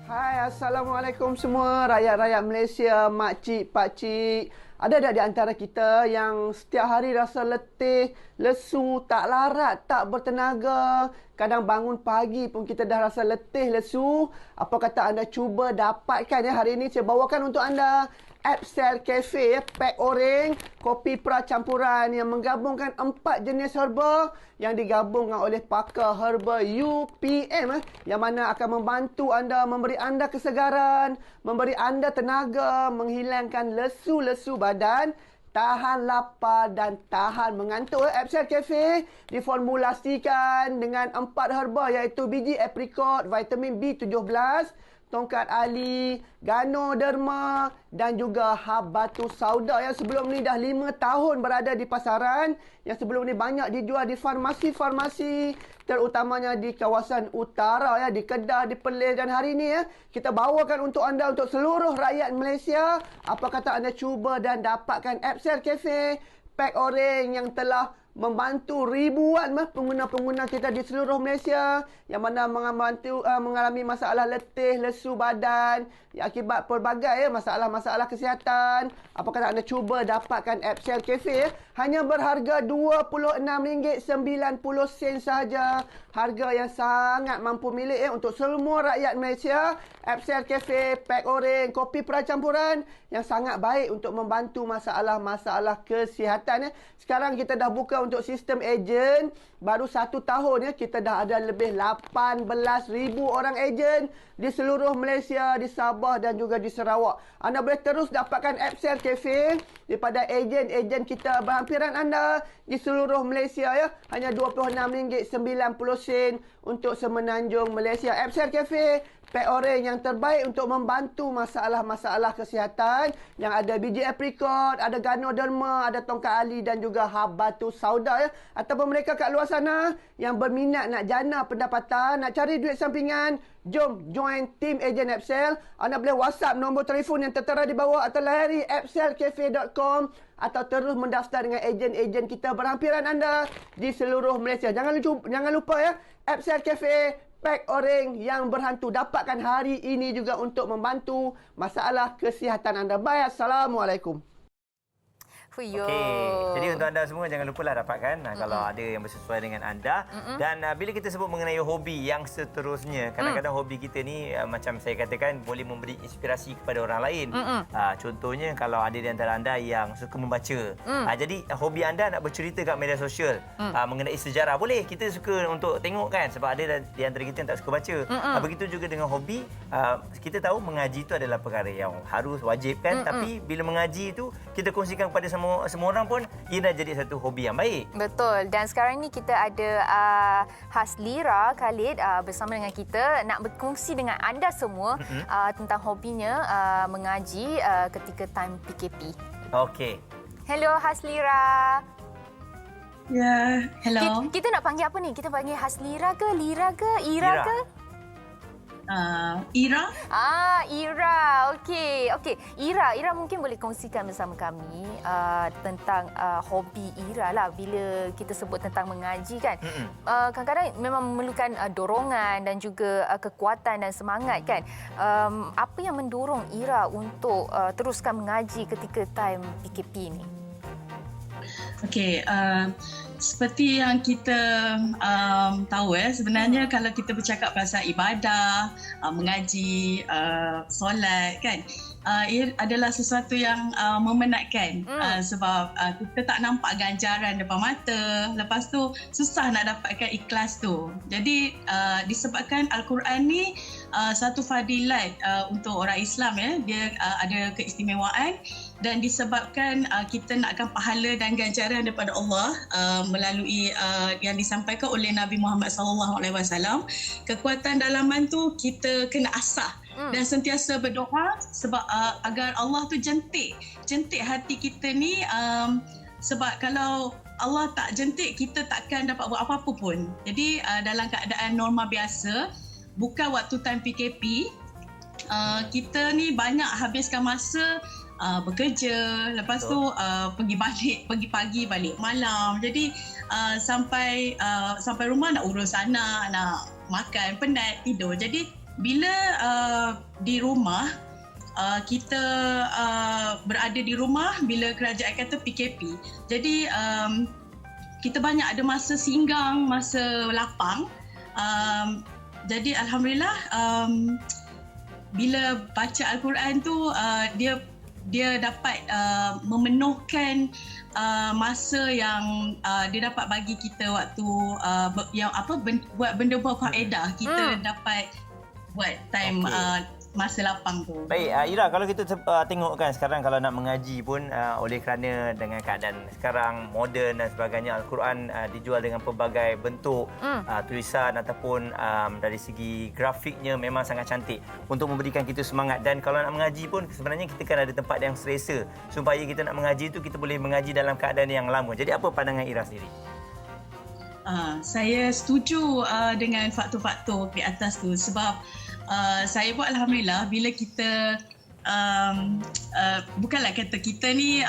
I: Hai, Assalamualaikum semua rakyat-rakyat Malaysia, makcik, pakcik, Ada tak di antara kita yang setiap hari rasa letih, lesu, tak larat, tak bertenaga? Kadang bangun pagi pun kita dah rasa letih, lesu. Apa kata anda cuba dapatkan hari ini saya bawakan untuk anda Absel Cafe, pack oreng, kopi pra campuran yang menggabungkan 4 jenis herba yang digabungkan oleh pakar herba UPM yang mana akan membantu anda, memberi anda kesegaran, memberi anda tenaga, menghilangkan lesu-lesu badan, tahan lapar dan tahan mengantuk. Absel Cafe diformulasikan dengan 4 herba iaitu biji aprikot, vitamin B17, tongkat ali, ganoderma dan juga habatus sauda yang sebelum ni dah 5 tahun berada di pasaran, yang sebelum ni banyak dijual di farmasi-farmasi terutamanya di kawasan utara di Kedah, di Perlis, dan hari ni kita bawakan untuk anda, untuk seluruh rakyat Malaysia. Apa kata anda cuba dan dapatkan Absel Cafe pack oreng yang telah membantu ribuan pengguna-pengguna kita di seluruh Malaysia yang mana mengalami masalah letih, lesu badan akibat pelbagai masalah-masalah kesihatan. Apa kata anda cuba dapatkan Absel Cafe hanya berharga RM26.90 sahaja. Harga yang sangat mampu milik untuk semua rakyat Malaysia. Absel Cafe pack oreng kopi percampuran yang sangat baik untuk membantu masalah-masalah kesihatan. Sekarang kita dah buka untuk sistem ejen. Baru 1 tahun kita dah ada lebih 18,000 orang ejen di seluruh Malaysia, di Sabah dan juga di Sarawak. Anda boleh terus dapatkan Absel Cafe daripada ejen-ejen kita berhampiran anda di seluruh Malaysia hanya RM26.90 untuk semenanjung Malaysia. Absel Cafe pack oreng yang terbaik untuk membantu masalah-masalah kesihatan yang ada biji aprikot, ada ganoderma, ada tongkat ali dan juga habatus sauda ataupun mereka kat luar sana yang berminat nak jana pendapatan, nak cari duit sampingan, jom join tim ejen Absel. Anda boleh WhatsApp nombor telefon yang tertera di bawah atau layari abselcafe.com atau terus mendaftar dengan ejen-ejen kita berhampiran anda di seluruh Malaysia. Jangan lupa Absel Cafe pack oreng yang berhantu dapatkan hari ini juga untuk membantu masalah kesihatan anda. Baik, Assalamualaikum.
B: Okey. Jadi untuk anda semua jangan lupalah dapatkan kalau ada yang bersesuai dengan anda. Dan bila kita sebut mengenai hobi yang seterusnya, kadang-kadang hobi kita ni macam saya katakan boleh memberi inspirasi kepada orang lain. Contohnya kalau ada di antara anda yang suka membaca. Jadi hobi anda nak bercerita kat media sosial mengenai sejarah, boleh. Kita suka untuk tengok kan, sebab ada di antara kita yang tak suka baca. Begitu juga dengan hobi, kita tahu mengaji itu adalah perkara yang harus, wajib kan. Tapi bila mengaji itu kita kongsikan kepada semua orang pun, ia dah jadi satu hobi yang baik.
C: Betul. Dan sekarang ni kita ada Haslira Khalid bersama dengan kita nak berkongsi dengan anda semua tentang hobinya mengaji ketika time PKP.
B: Okey.
C: Hello Haslira.
J: Ya, hello.
C: Kita nak panggil apa ni? Kita panggil Haslira ke, Lira ke, Ira ke?
J: Ira.
C: Ira. Okey. Ira mungkin boleh kongsikan bersama kami tentang hobi Ira lah. Bila kita sebut tentang mengaji kan, kadang-kadang memang memerlukan dorongan dan juga kekuatan dan semangat kan. Apa yang mendorong Ira untuk teruskan mengaji ketika time PKP ni?
J: Okey, seperti yang kita tahu sebenarnya kalau kita bercakap pasal ibadah, mengaji, solat kan, ia adalah sesuatu yang memenatkan sebab kita tak nampak ganjaran depan mata, lepas tu susah nak dapatkan ikhlas tu. Jadi disebabkan Al-Quran ni satu fadilat untuk orang Islam dia ada keistimewaan, dan disebabkan kita nakkan pahala dan ganjaran daripada Allah melalui yang disampaikan oleh Nabi Muhammad SAW. Kekuatan dalaman tu kita kena asah dan sentiasa berdoa sebab agar Allah tu jentik hati kita ni, sebab kalau Allah tak jentik, kita takkan dapat buat apa-apa pun. Jadi dalam keadaan normal biasa, bukan waktu time PKP, kita ni banyak habiskan masa bekerja, lepas tu pergi pagi balik malam. Jadi sampai rumah nak urus anak, nak makan, penat, tidur. Jadi bila di rumah kita berada di rumah bila kerajaan kata PKP. Jadi kita banyak ada masa singgang, masa lapang. Jadi alhamdulillah bila baca Al-Quran tu dia dapat memenuhkan masa yang dia dapat bagi kita waktu buat benda berfaedah. Kita dapat buat time masa lapang tu.
B: Baik, Ira, kalau kita tengok kan sekarang kalau nak mengaji pun oleh kerana dengan keadaan sekarang moden dan sebagainya, Al-Quran dijual dengan pelbagai bentuk tulisan ataupun dari segi grafiknya memang sangat cantik untuk memberikan kita semangat. Dan kalau nak mengaji pun sebenarnya kita kan ada tempat yang selesa supaya kita nak mengaji tu kita boleh mengaji dalam keadaan yang lama. Jadi apa pandangan Ira sendiri?
J: Saya setuju dengan faktor-faktor di atas tu sebab saya pun alhamdulillah bila kita bukanlah kata kita ni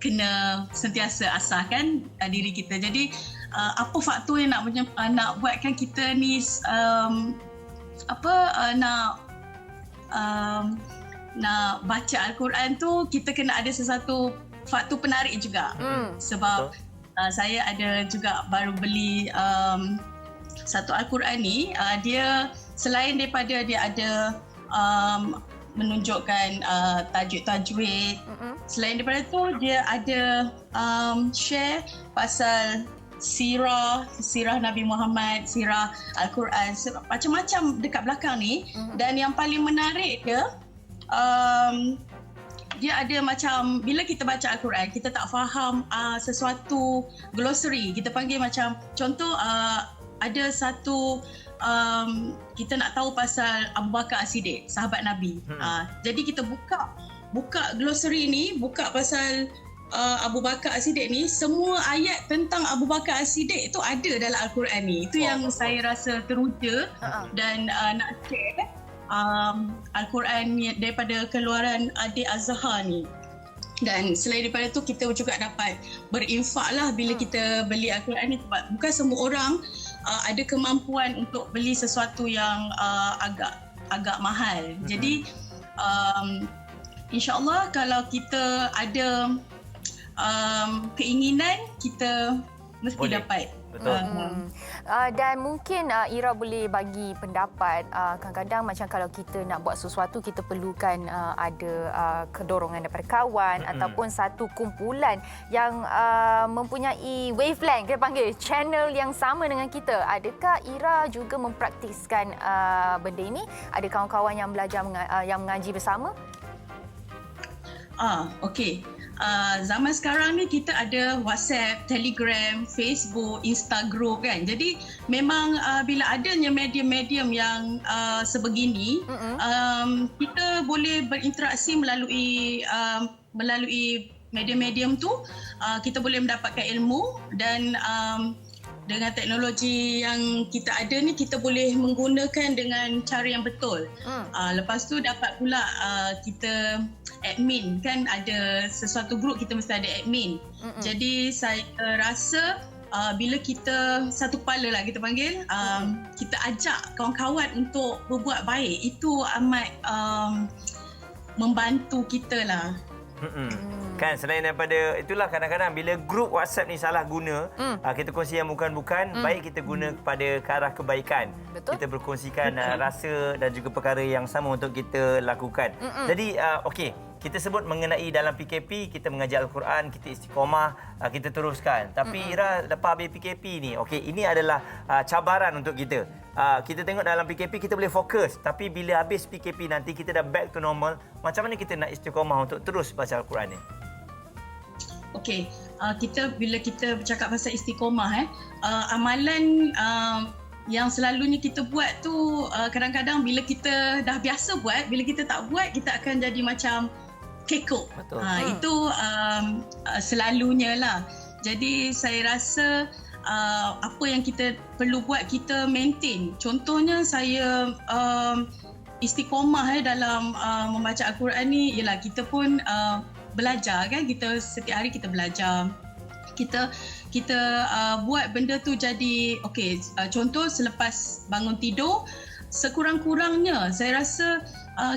J: kena sentiasa asahkan diri kita. Jadi apa faktor yang nak buatkan kita ni nak baca Al-Quran tu, kita kena ada sesuatu faktor penarik juga. Sebab saya ada juga baru beli satu Al-Quran ni, dia selain daripada dia ada menunjukkan tajuk tajwid, selain daripada tu dia ada share pasal sirah Nabi Muhammad, sirah Al-Quran, macam-macam dekat belakang ni. Dan yang paling menarik dia dia ada macam bila kita baca Al-Quran kita tak faham sesuatu glossary, kita panggil macam contoh ada satu kita nak tahu pasal Abu Bakar As-Siddiq, sahabat Nabi. Jadi kita buka glossary ni, buka pasal Abu Bakar As-Siddiq ni, semua ayat tentang Abu Bakar As-Siddiq itu ada dalam Al-Quran ni. Itu yang saya rasa teruja dan nak share Al-Quran daripada keluaran Adik Az-Zahar ni. Dan selain daripada tu kita juga dapat berinfak lah bila kita beli Al-Quran ni. Bukan semua orang ada kemampuan untuk beli sesuatu yang agak mahal. Jadi insyaAllah kalau kita ada keinginan, kita mesti boleh dapat.
B: Betul.
C: Dan mungkin Ira boleh bagi pendapat, kadang-kadang macam kalau kita nak buat sesuatu kita perlukan ada kedorongan daripada kawan ataupun satu kumpulan yang mempunyai wavelength, kita panggil channel yang sama dengan kita. Adakah Ira juga mempraktiskan benda ini? Ada kawan-kawan yang belajar yang mengaji bersama?
J: Okey. Zaman sekarang ni kita ada WhatsApp, Telegram, Facebook, Instagram kan. Jadi memang bila adanya medium-medium yang sebegini, kita boleh berinteraksi melalui medium-medium tu. Kita boleh mendapatkan ilmu dan dengan teknologi yang kita ada ni kita boleh menggunakan dengan cara yang betul. Lepas tu dapat pula kita admin kan, ada sesuatu grup kita mesti ada admin. Jadi saya rasa bila kita satu kepala lah kita panggil, kita ajak kawan-kawan untuk berbuat baik, itu amat membantu kita lah.
B: Kan selain daripada itulah kadang-kadang bila grup WhatsApp ni salah guna, kita kongsi yang bukan-bukan, baik kita guna kepada ke arah kebaikan. Betul? Kita berkongsikan rasa dan juga perkara yang sama untuk kita lakukan. Jadi okey, kita sebut mengenai dalam PKP kita mengajar Al-Quran, kita istiqomah, kita teruskan. Tapi Ira lepas habis PKP ni, okey, ini adalah cabaran untuk kita. Kita tengok dalam PKP kita boleh fokus, tapi bila habis PKP nanti kita dah back to normal, macam mana kita nak istiqomah untuk terus baca Al-Quran ni?
J: Okey, bila kita bercakap pasal istiqomah, amalan yang selalunya kita buat tu kadang-kadang bila kita dah biasa buat, bila kita tak buat kita akan jadi macam kekok. Itu selalunya lah. Jadi saya rasa apa yang kita perlu buat, kita maintain. Contohnya saya istiqomah dalam membaca Al-Quran ni ialah kita pun belajar kan, kita setiap hari kita belajar. Kita buat benda tu jadi okey, contoh selepas bangun tidur sekurang-kurangnya saya rasa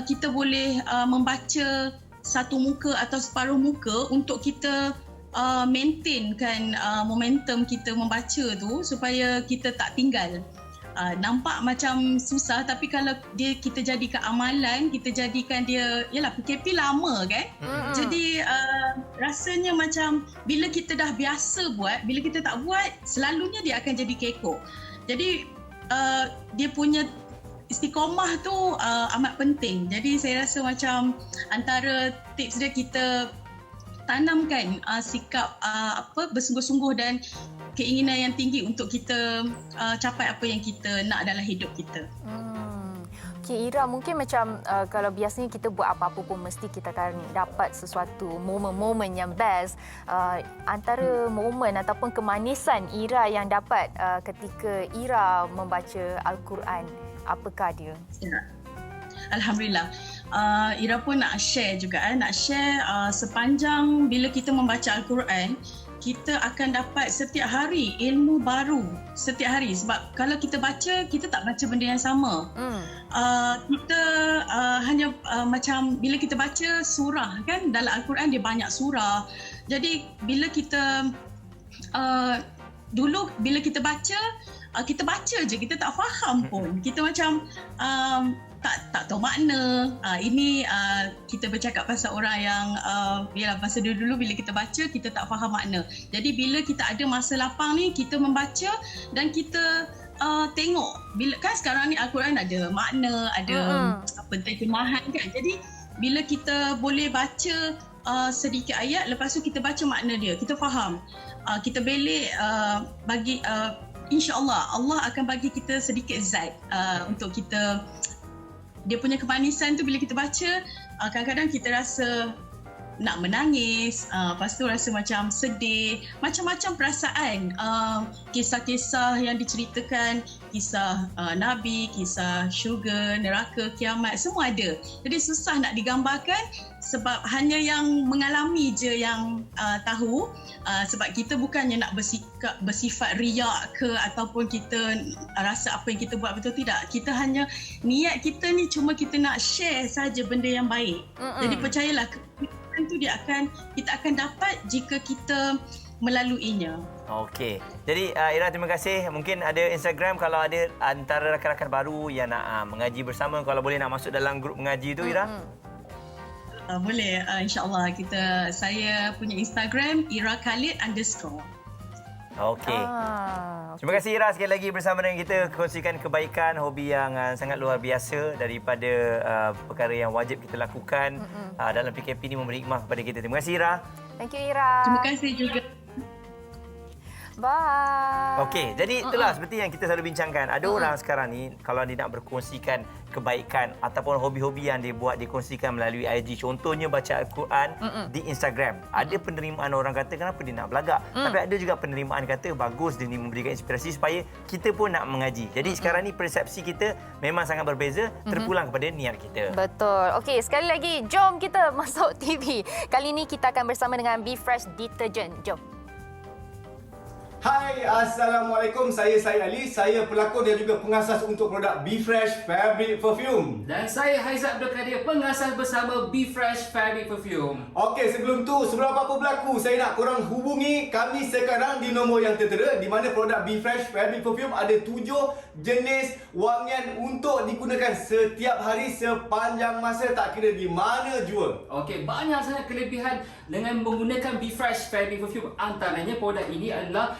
J: kita boleh membaca satu muka atau separuh muka untuk kita maintainkan momentum kita membaca tu supaya kita tak tinggal. Nampak macam susah, tapi kalau kita jadikan amalan, kita jadikan dia, yalah PKP lama kan, jadi rasanya macam bila kita dah biasa buat, bila kita tak buat, selalunya dia akan jadi kekok. Jadi dia punya istiqomah tu amat penting. Jadi saya rasa macam antara tips dia, kita tanamkan sikap bersungguh-sungguh dan keinginan yang tinggi untuk kita capai apa yang kita nak dalam hidup kita.
C: Okay, Ira, mungkin macam kalau biasanya kita buat apa-apa pun mesti kita akan dapat sesuatu momen-momen yang best. Antara momen ataupun kemanisan Ira yang dapat ketika Ira membaca Al-Quran, apakah dia?
J: Ya. Alhamdulillah. Ira pun nak share juga, nak share sepanjang bila kita membaca Al-Quran, kita akan dapat setiap hari ilmu baru setiap hari. Sebab kalau kita baca, kita tak baca benda yang sama. Kita hanya macam bila kita baca surah kan, dalam Al-Quran dia banyak surah. Jadi bila kita dulu bila kita baca je, kita tak faham pun. Kita macam tak tahu makna. Ini kita bercakap pasal orang yang yalah, pasal dulu bila kita baca kita tak faham makna. Jadi bila kita ada masa lapang ni, kita membaca dan kita tengok. Bila kan sekarang ni Al-Quran ada makna, ada terjemahan kan. Jadi bila kita boleh baca sedikit ayat, lepas tu kita baca makna dia, kita faham. Kita belik bagi insya-Allah Allah akan bagi kita sedikit zat untuk kita. Dia punya kemanisan tu bila kita baca, kadang-kadang kita rasa nak menangis, lepas tu rasa macam sedih, macam-macam perasaan. Kisah-kisah yang diceritakan, kisah Nabi, kisah syurga, neraka, kiamat, semua ada. Jadi susah nak digambarkan sebab hanya yang mengalami je yang tahu. Sebab kita bukannya nak bersifat riak ke ataupun kita rasa apa yang kita buat betul, tidak. Kita hanya niat kita ni cuma kita nak share saja benda yang baik. Jadi percayalah, itu kita akan dapat jika kita melaluinya.
B: Okey. Jadi Ira, terima kasih. Mungkin ada Instagram kalau ada antara rakan-rakan baru yang nak mengaji bersama, kalau boleh nak masuk dalam grup mengaji tu, Ira.
J: Boleh, insya-Allah. Saya punya Instagram ira_khalid_.
B: Okey. Terima kasih Ira sekali lagi bersama dengan kita, kongsikan kebaikan, hobi yang sangat luar biasa daripada perkara yang wajib kita lakukan dalam PKP ini, memberi hikmah kepada kita. Terima kasih Ira.
C: Thank you Ira.
J: Terima kasih juga.
C: Bye.
B: Okey, jadi itulah seperti yang kita selalu bincangkan. Ada orang sekarang ni kalau dia nak berkongsikan kebaikan ataupun hobi-hobi yang dia buat, dikongsikan melalui IG. Contohnya baca Al-Quran di Instagram. Ada penerimaan orang kata kenapa dia nak belagak. Tapi ada juga penerimaan kata bagus dia ni memberikan inspirasi supaya kita pun nak mengaji. Jadi sekarang ni persepsi kita memang sangat berbeza, terpulang kepada niat kita.
C: Betul. Okey, sekali lagi jom kita masuk TV. Kali ini kita akan bersama dengan Be Fresh Detergent. Jom.
A: Hai, Assalamualaikum. Saya Ali. Saya pelakon dan juga pengasas untuk produk Be Fresh Fabric Perfume.
K: Dan saya Haizat Abdul Kadir, pengasas bersama Be Fresh Fabric Perfume.
A: Okey, sebelum apa-apa berlaku, saya nak korang hubungi kami sekarang di nombor yang tertera, di mana produk Be Fresh Fabric Perfume ada 7 jenis wangian untuk digunakan setiap hari sepanjang masa, tak kira di mana jua.
K: Okey, banyak sangat kelebihan dengan menggunakan Be Fresh Fabric Perfume. Antaranya produk ini adalah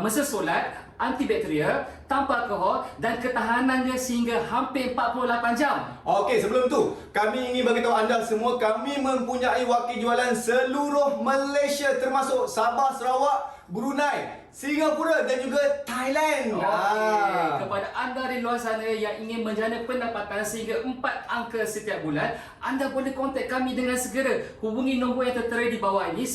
K: mesin solat, antibakteria, tanpa alkohol dan ketahanannya sehingga hampir 48 jam.
A: Okey, sebelum tu, kami ingin bagi tahu anda semua, kami mempunyai wakil jualan seluruh Malaysia termasuk Sabah, Sarawak, Brunei, Singapura dan juga Thailand.
K: Kepada anda di luar sana yang ingin menjana pendapatan sehingga 4 angka setiap bulan, anda boleh kontak kami dengan segera. Hubungi nombor yang tertera di bawah ini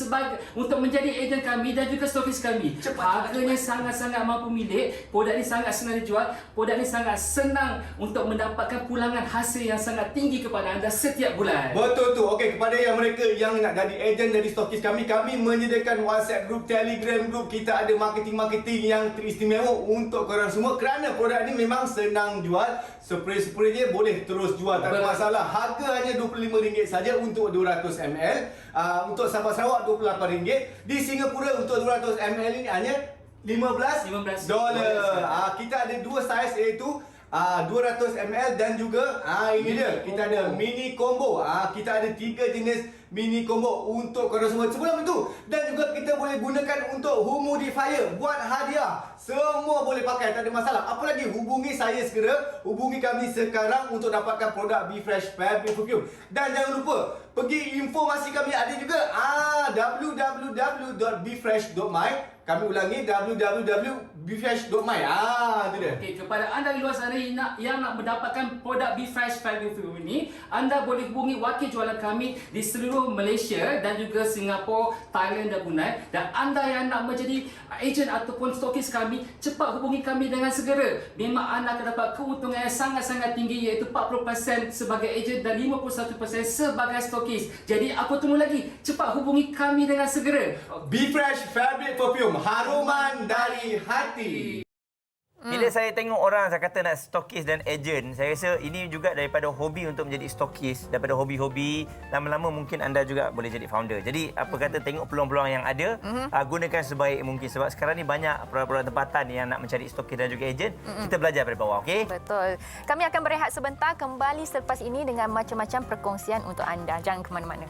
K: untuk menjadi ejen kami dan juga stokis kami. Harganya sangat-sangat mampu milik. Produk ini sangat senang dijual. Produk ini sangat senang untuk mendapatkan pulangan hasil yang sangat tinggi kepada anda setiap bulan.
A: Betul tu. Okey, kepada yang mereka yang nak jadi ejen, jadi stokis kami menyediakan WhatsApp group, Telegram group, kita ada marketing-marketing yang teristimewa untuk korang semua kerana produk ni memang senang jual. Spray-spray je boleh terus jual, tak ada masalah. Harga hanya RM25 saja untuk 200 ml. Untuk Sabah Sarawak RM28. Di Singapura untuk 200 ml ini hanya $15. Kita ada dua saiz iaitu 200 ml dan juga ini dia, kita ada mini combo. Kita ada 3 jenis mini combo untuk korang semua. Sebelum itu, dan juga kita boleh gunakan untuk humidifier buat hadiah. Semua boleh pakai, tak ada masalah. Apa lagi? Hubungi saya segera, hubungi kami sekarang untuk dapatkan produk BeFresh Fabric Perfume. Dan jangan lupa pergi informasi kami ada juga www.befresh.my. Kami ulangi www.befresh.my. Itu dia.
K: Okey, kepada anda di luar sana yang nak mendapatkan produk BeFresh Fabric Perfume ini, anda boleh hubungi wakil jualan kami di seluruh Malaysia dan juga Singapura, Thailand dan Brunei. Dan anda yang nak menjadi ejen ataupun stokis kami, cepat hubungi kami dengan segera. Memang anda akan dapat keuntungan yang sangat-sangat tinggi, iaitu 40% sebagai ejen dan 51% sebagai stokis. Jadi apa tunggu lagi? Cepat hubungi kami dengan segera.
A: BeFresh Fabric Perfume, haruman dari hati.
B: Bila saya tengok orang saya kata nak stokis dan ejen, saya rasa ini juga daripada hobi untuk menjadi stokis, daripada hobi-hobi, lama-lama mungkin anda juga boleh jadi founder. Jadi apa kata tengok peluang-peluang yang ada, gunakan sebaik mungkin sebab sekarang ni banyak produk-produk tempatan yang nak mencari stokis dan juga ejen. Kita belajar dari bawah, okey?
C: Betul. Kami akan berehat sebentar, kembali selepas ini dengan macam-macam perkongsian untuk anda. Jangan ke mana-mana.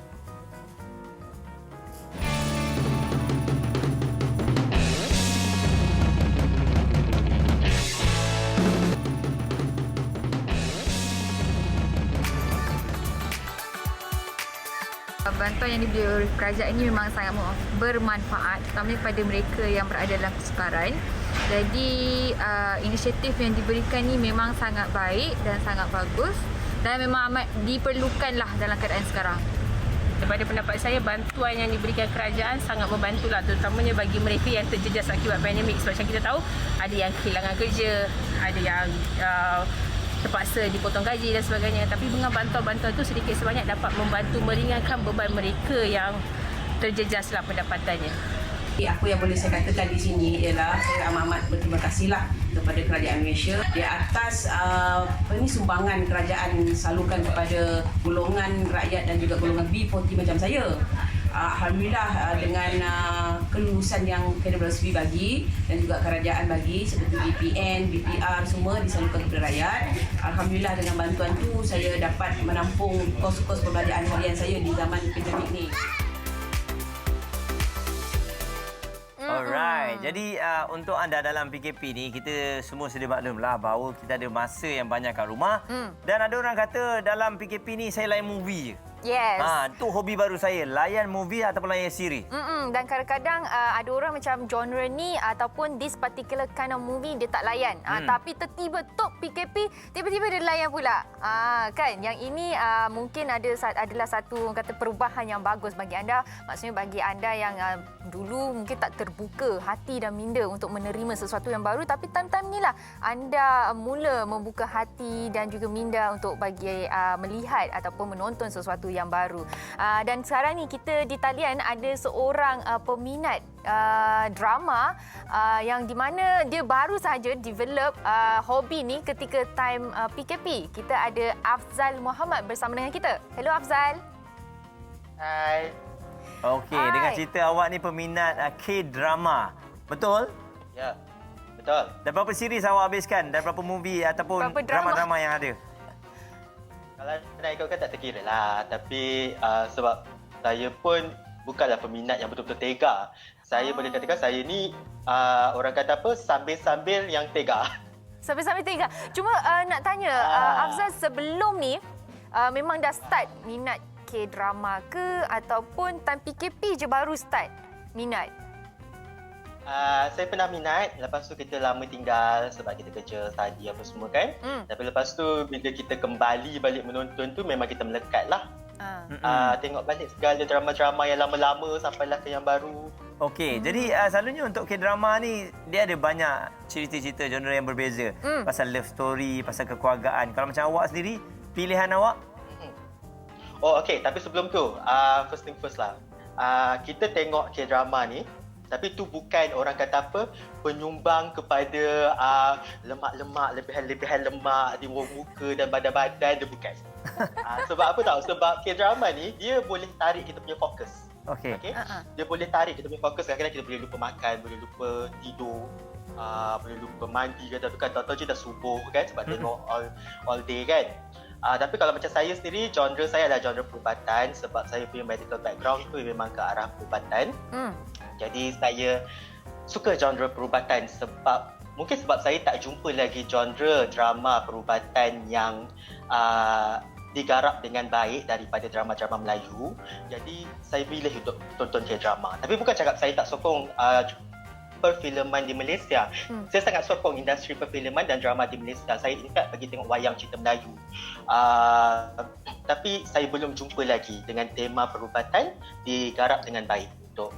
C: Bantuan yang diberi oleh kerajaan ini memang sangat bermanfaat, terutamanya kepada mereka yang berada dalam kesukaran. Jadi inisiatif yang diberikan ini memang sangat baik dan sangat bagus dan memang amat diperlukanlah dalam keadaan sekarang.
L: Daripada pendapat saya, bantuan yang diberikan kerajaan sangat membantulah, terutamanya bagi mereka yang terjejas akibat pandemik. Sebab macam kita tahu, ada yang kehilangan kerja, ada yang terpaksa dipotong gaji dan sebagainya. Tapi dengan bantuan-bantuan itu sedikit sebanyak dapat membantu meringankan beban mereka yang terjejaslah pendapatannya.
M: Apa yang boleh saya katakan di sini ialah saya amat berterima kasihlah kepada kerajaan Malaysia di atas sumbangan kerajaan salurkan kepada golongan rakyat dan juga golongan B40 macam saya. Alhamdulillah dengan kelulusan yang KWSP bagi dan juga kerajaan bagi seperti BPN, BPR semua disalurkan kepada rakyat. Alhamdulillah dengan bantuan tu saya dapat menampung kos-kos perbelanjaan harian saya di zaman pandemik ni.
B: Alright. Jadi untuk anda dalam PKP ni, kita semua sedia maklumlah bahawa kita ada masa yang banyak kat rumah. Dan ada orang kata dalam PKP ni saya layan movie je.
C: Yes.
B: Itu hobi baru saya, layan movie ataupun layan siri.
C: Dan kadang-kadang ada orang macam genre ni ataupun this particular kind of movie dia tak layan. Tapi tertiba top PKP, tiba-tiba dia layan pula. Kan? Yang ini mungkin adalah satu kata perubahan yang bagus bagi anda. Maksudnya bagi anda yang dulu mungkin tak terbuka hati dan minda untuk menerima sesuatu yang baru, tapi time-time inilah anda mula membuka hati dan juga minda untuk bagi melihat ataupun menonton sesuatu yang baru. Dan sekarang ni kita di talian ada seorang peminat drama yang di mana dia baru sahaja develop hobi ni ketika time PKP. Kita ada Afzal Muhammad bersama dengan kita. Hello Afzal.
N: Hai.
B: Okey, dengan cerita awak ni peminat K-drama. Betul?
N: Ya. Betul.
B: Dan berapa series awak habiskan? Dan berapa movie ataupun drama-drama yang ada?
N: Kalau nak ikutkan tak terkira lah. Tapi sebab saya pun bukanlah peminat yang betul-betul tega. Saya boleh katakan saya ni orang kata apa, sambil-sambil yang tega.
C: Sambil-sambil tega. Cuma nak tanya, Afzal sebelum ni memang dah start minat K-drama ke ataupun time PKP je baru start minat?
N: Saya pernah minat, lepas tu kita lama tinggal sebab kita kerja, study apa semua kan. Tapi lepas tu bila kita kembali balik menonton tu memang kita melekat lah. Tengok balik segala drama-drama yang lama-lama sampailah ke yang baru.
B: Okey, jadi selalunya untuk K-drama ni dia ada banyak cerita-cerita genre yang berbeza. Pasal love story, pasal kekeluargaan. Kalau macam awak sendiri, pilihan awak?
N: Oh okey, tapi sebelum tu first thing first lah. Kita tengok K-drama ni, Tapi tu bukan orang kata apa, penyumbang kepada lemak-lemak, lebihan-lebihan lemak di muka dan badan-badan, dia bukan. Sebab apa tahu? Sebab K-drama ni dia boleh tarik kita punya fokus.
B: Okey.
N: Okay? Dia boleh tarik kita punya fokus. Kadang-kadang kita boleh lupa makan, boleh lupa tidur, boleh lupa mandi kan. Tahu-tahu je dah subuh kan sebab tengok all day kan. Tapi kalau macam saya sendiri, genre saya adalah genre perubatan sebab saya punya medical background tu memang ke arah perubatan. Jadi saya suka genre perubatan mungkin sebab saya tak jumpa lagi genre drama perubatan yang digarap dengan baik daripada drama-drama Melayu. Jadi saya pilih untuk tonton K-drama. Tapi bukan cakap saya tak sokong perfilman di Malaysia. Saya sangat sokong industri perfilman dan drama di Malaysia. Saya in fact pergi tengok wayang cerita Melayu. Tapi saya belum jumpa lagi dengan tema perubatan digarap dengan baik untuk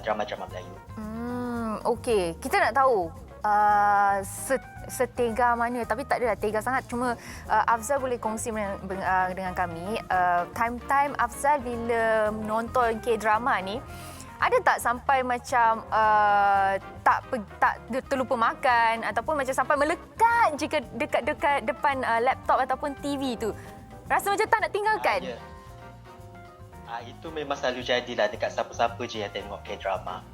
N: drama-drama Melayu.
C: Okey, kita nak tahu setega mana, tapi tak adalah tega sangat, cuma Afzal boleh kongsi dengan kami time-time Afzal bila menonton K-drama ni, ada tak sampai macam tak terlupa makan ataupun macam sampai melekat jika dekat depan laptop ataupun TV tu, rasa macam tak nak tinggalkan?
N: Itu memang selalu jadilah dekat siapa-siapa je yang tengok K-drama.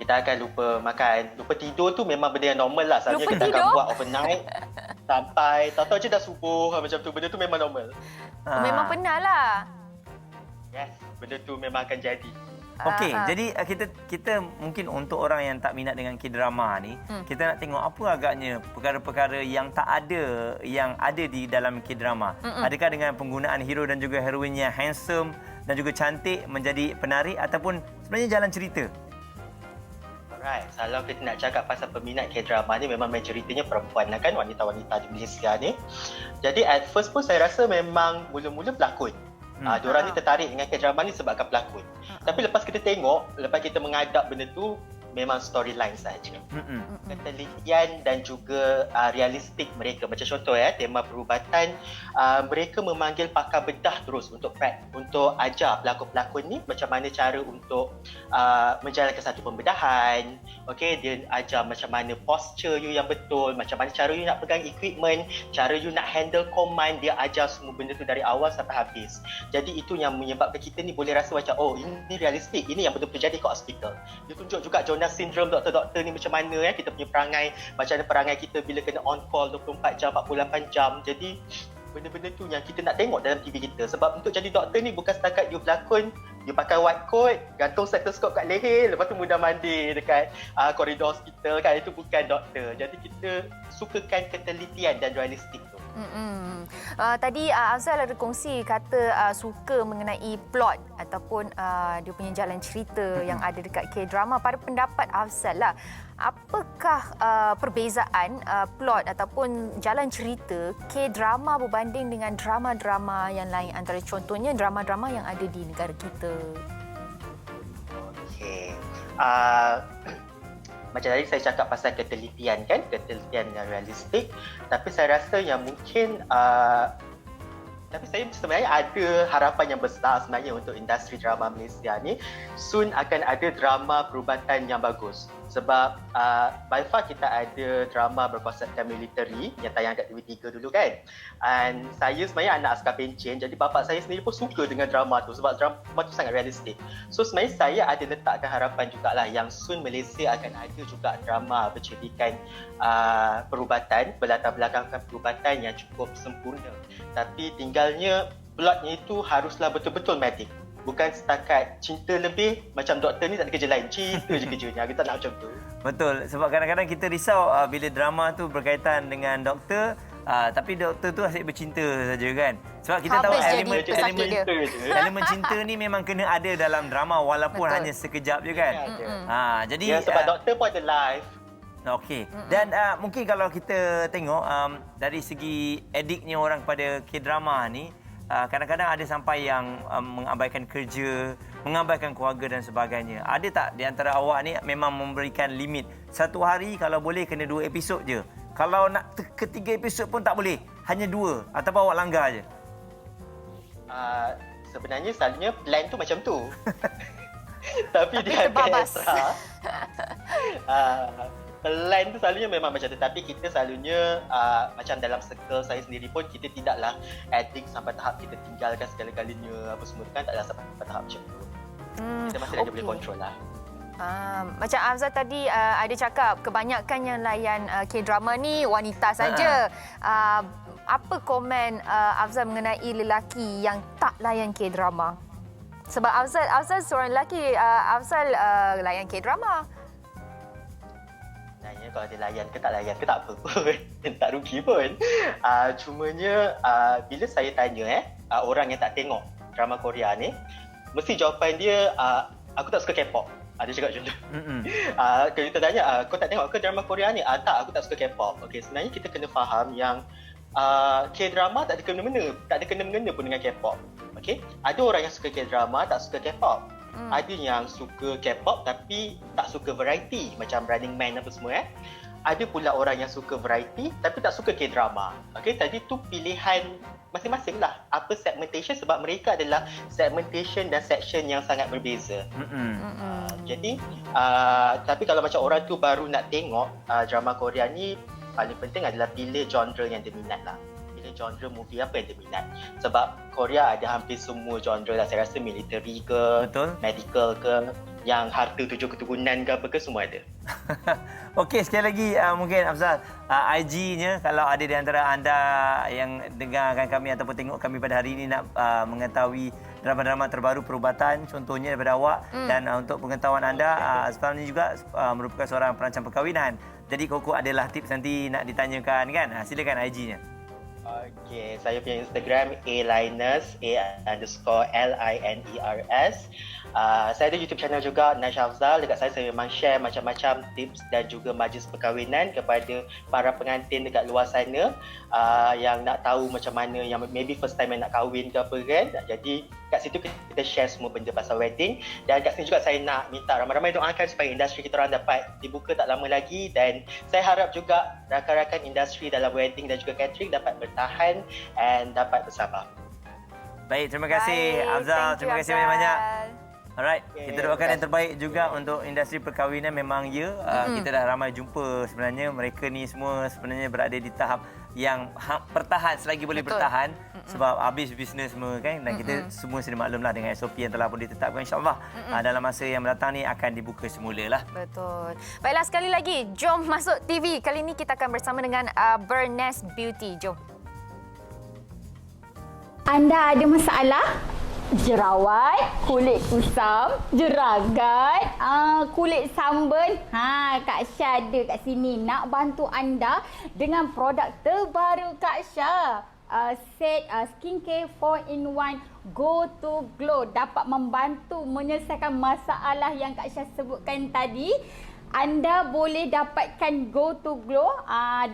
N: Kita akan lupa makan, lupa tidur tu memang benda yang normal lah. Selalunya kita akan buat overnight sampai tahu-tahu je dah subuh macam tu. Benda tu memang normal.
C: Memang pernah lah.
N: Yes, benda tu memang akan jadi.
B: Okey, jadi kita mungkin untuk orang yang tak minat dengan K-drama ni, kita nak tengok apa agaknya perkara-perkara yang tak ada yang ada di dalam K-drama. Adakah dengan penggunaan hero dan juga heroin yang handsome dan juga cantik menjadi penarik ataupun sebenarnya jalan cerita?
N: Alright, kalau kita nak cakap pasal peminat K-drama ni memang majoritanya perempuan lah kan, wanita-wanita di Malaysia ni. Jadi at first pun saya rasa memang mula-mula pelakon. Diorang ni tertarik dengan K-drama ni sebabkan pelakon. Tapi lepas kita tengok, lepas kita mengadap benda tu, memang storyline sahaja. Ketelitian dan juga realistik mereka. Macam contoh tema perubatan, mereka memanggil pakar bedah terus untuk ajar pelakon-pelakon ni macam mana cara untuk menjalankan satu pembedahan. Okay, dia ajar macam mana posture you yang betul, macam mana cara you nak pegang equipment, cara you nak handle command. Dia ajar semua benda tu dari awal sampai habis. Jadi itu yang menyebabkan kita ni boleh rasa macam ini realistik, ini yang betul-betul jadi kat hospital. Dia tunjuk juga Jonas Syndrome, doktor-doktor ni macam mana kita punya perangai, macam mana perangai kita bila kena on call 24 jam, 48 jam. Jadi benda-benda tu yang kita nak tengok dalam TV kita. Sebab untuk jadi doktor ni bukan setakat you berlakon, you pakai white coat, gantung stetoskop kat leher, lepas tu mundar mandir dekat koridor hospital kan. Itu bukan doktor. Jadi kita sukakan ketelitian dan realistik tu.
C: Tadi Afzal ada kongsi kata suka mengenai plot ataupun dia punya jalan cerita yang ada dekat K-drama. Pada pendapat Afzal lah, apakah perbezaan plot ataupun jalan cerita K-drama berbanding dengan drama-drama yang lain, antara contohnya drama-drama yang ada di negara kita?
N: Okey. Macam tadi saya cakap pasal ketelitian kan, ketelitian yang realistik. Tapi saya rasa yang mungkin tapi saya sebenarnya ada harapan yang besar sebenarnya untuk industri drama Malaysia ni. Soon akan ada drama perubatan yang bagus. Sebab by far kita ada drama berkonsepkan military yang tayang kat TV3 dulu kan. And saya sebenarnya anak askar pencen, jadi bapa saya sendiri pun suka dengan drama tu sebab drama tu sangat realistik. So sebenarnya saya ada letakkan harapan jugalah yang soon Malaysia akan ada juga drama berceritakan perubatan, berlatar belakangkan perubatan yang cukup sempurna. Tapi tinggalnya plotnya itu haruslah betul-betul magic. Bukan setakat cinta lebih, macam doktor ni tak ada kerja lain, cerita je kerjanya. Kita nak macam tu.
B: Betul, sebab kadang-kadang kita risau bila drama tu berkaitan dengan doktor, tapi doktor tu asyik bercinta saja kan. Sebab kita tahu elemen cinta ni memang kena ada dalam drama walaupun hanya sekejap je kan. Jadi
N: sebab doktor pun ada live.
B: Okey. Dan mungkin kalau kita tengok dari segi ediknya orang pada K-drama ni, kadang-kadang ada sampai yang mengabaikan kerja, mengabaikan keluarga dan sebagainya. Ada tak di antara awak ni memang memberikan limit? Satu hari kalau boleh kena 2 episod je. Kalau nak ke 3 episod pun tak boleh. Hanya 2 ataupun awak langgar je?
N: Sebenarnya selalunya plan tu macam tu. Tapi dia ada extra. Plan tu selalunya memang macam tu, tapi kita selalunya macam dalam circle saya sendiri pun kita tidaklah addict sampai tahap kita tinggalkan segala-galanya apa semua kan, taklah sampai tahap macam tu. Kita masih lagi boleh kontrol lah.
C: Macam Afzal tadi ada cakap kebanyakan yang layan K-drama ni wanita saja. Apa komen Afzal mengenai lelaki yang tak layan K-drama? Sebab Afzal seorang lelaki, Afzal layan K-drama.
N: Sebenarnya kalau dia layan ke tak apa pun. Tak rugi pun. Cumanya bila saya tanya orang yang tak tengok drama Korea ni, mesti jawapan dia aku tak suka K-pop. Dia cakap macam tu. Kalau kita tanya, kau tak tengok ke drama Korea ni? Tak, aku tak suka K-pop. Okay, sebenarnya kita kena faham yang K-drama tak ada kena-mengena pun dengan K-pop. Okay? Ada orang yang suka K-drama, tak suka K-pop. Ada yang suka K-pop tapi tak suka variety, macam Running Man apa semua. Ada pula orang yang suka variety tapi tak suka K-drama. Okay, tadi tu pilihan masing-masing lah apa segmentation, sebab mereka adalah segmentation dan section yang sangat berbeza. Jadi tapi kalau macam orang tu baru nak tengok drama Korea ni, paling penting adalah pilih genre yang dia minat lah. Pilih genre movie apa yang dia minat. Sebab Korea ada hampir semua genre lah. Saya rasa military ke, medical ke, yang harta 7 keturunan ke apa ke, semua ada.
B: Okey, sekali lagi mungkin Afzal, IG-nya kalau ada di antara anda yang dengarkan kami ataupun tengok kami pada hari ini nak mengetahui drama-drama terbaru perubatan contohnya daripada awak, dan untuk pengetahuan anda, Afzal ni juga merupakan seorang perancang perkahwinan. Jadi Koko adalah tips nanti nak ditanyakan kan. Silakan IG-nya.
N: Okey, saya punya Instagram A_Liners, A_LINERS. Saya ada YouTube channel juga, Nash Afzal. Dekat saya memang share macam-macam tips dan juga majlis perkahwinan kepada para pengantin dekat luar sana yang nak tahu macam mana, yang maybe first time yang nak kahwin ke apa kan. Jadi kat situ kita share semua benda pasal wedding. Dan kat sini juga saya nak minta ramai-ramai doakan supaya industri kita orang dapat dibuka tak lama lagi. Dan saya harap juga rakan-rakan industri dalam wedding dan juga catering dapat bertahan dan dapat bersabar.
B: Baik, terima kasih Afzal. Terima kasih banyak-banyak. Alright, kita doakan yang terbaik juga untuk industri perkahwinan. Memang kita dah ramai jumpa sebenarnya. Mereka ni semua sebenarnya berada di tahap yang bertahan selagi boleh bertahan. Sebab habis bisnes semua kan. Dan kita semua sedia maklumlah dengan SOP yang telah pun ditetapkan. InsyaAllah dalam masa yang mendatang ni akan dibuka semula lah.
C: Betul. Baiklah, sekali lagi jom masuk TV. Kali ini kita akan bersama dengan Bernes Beauty. Jom.
E: Anda ada masalah? Jerawat, kulit kusam, jeragat, kulit sunburn. Kak Syah ada kat sini nak bantu anda dengan produk terbaru Kak Syah. Set skincare 4-in-1 Go to Glow dapat membantu menyelesaikan masalah yang Kak Syah sebutkan tadi. Anda boleh dapatkan Go to Glow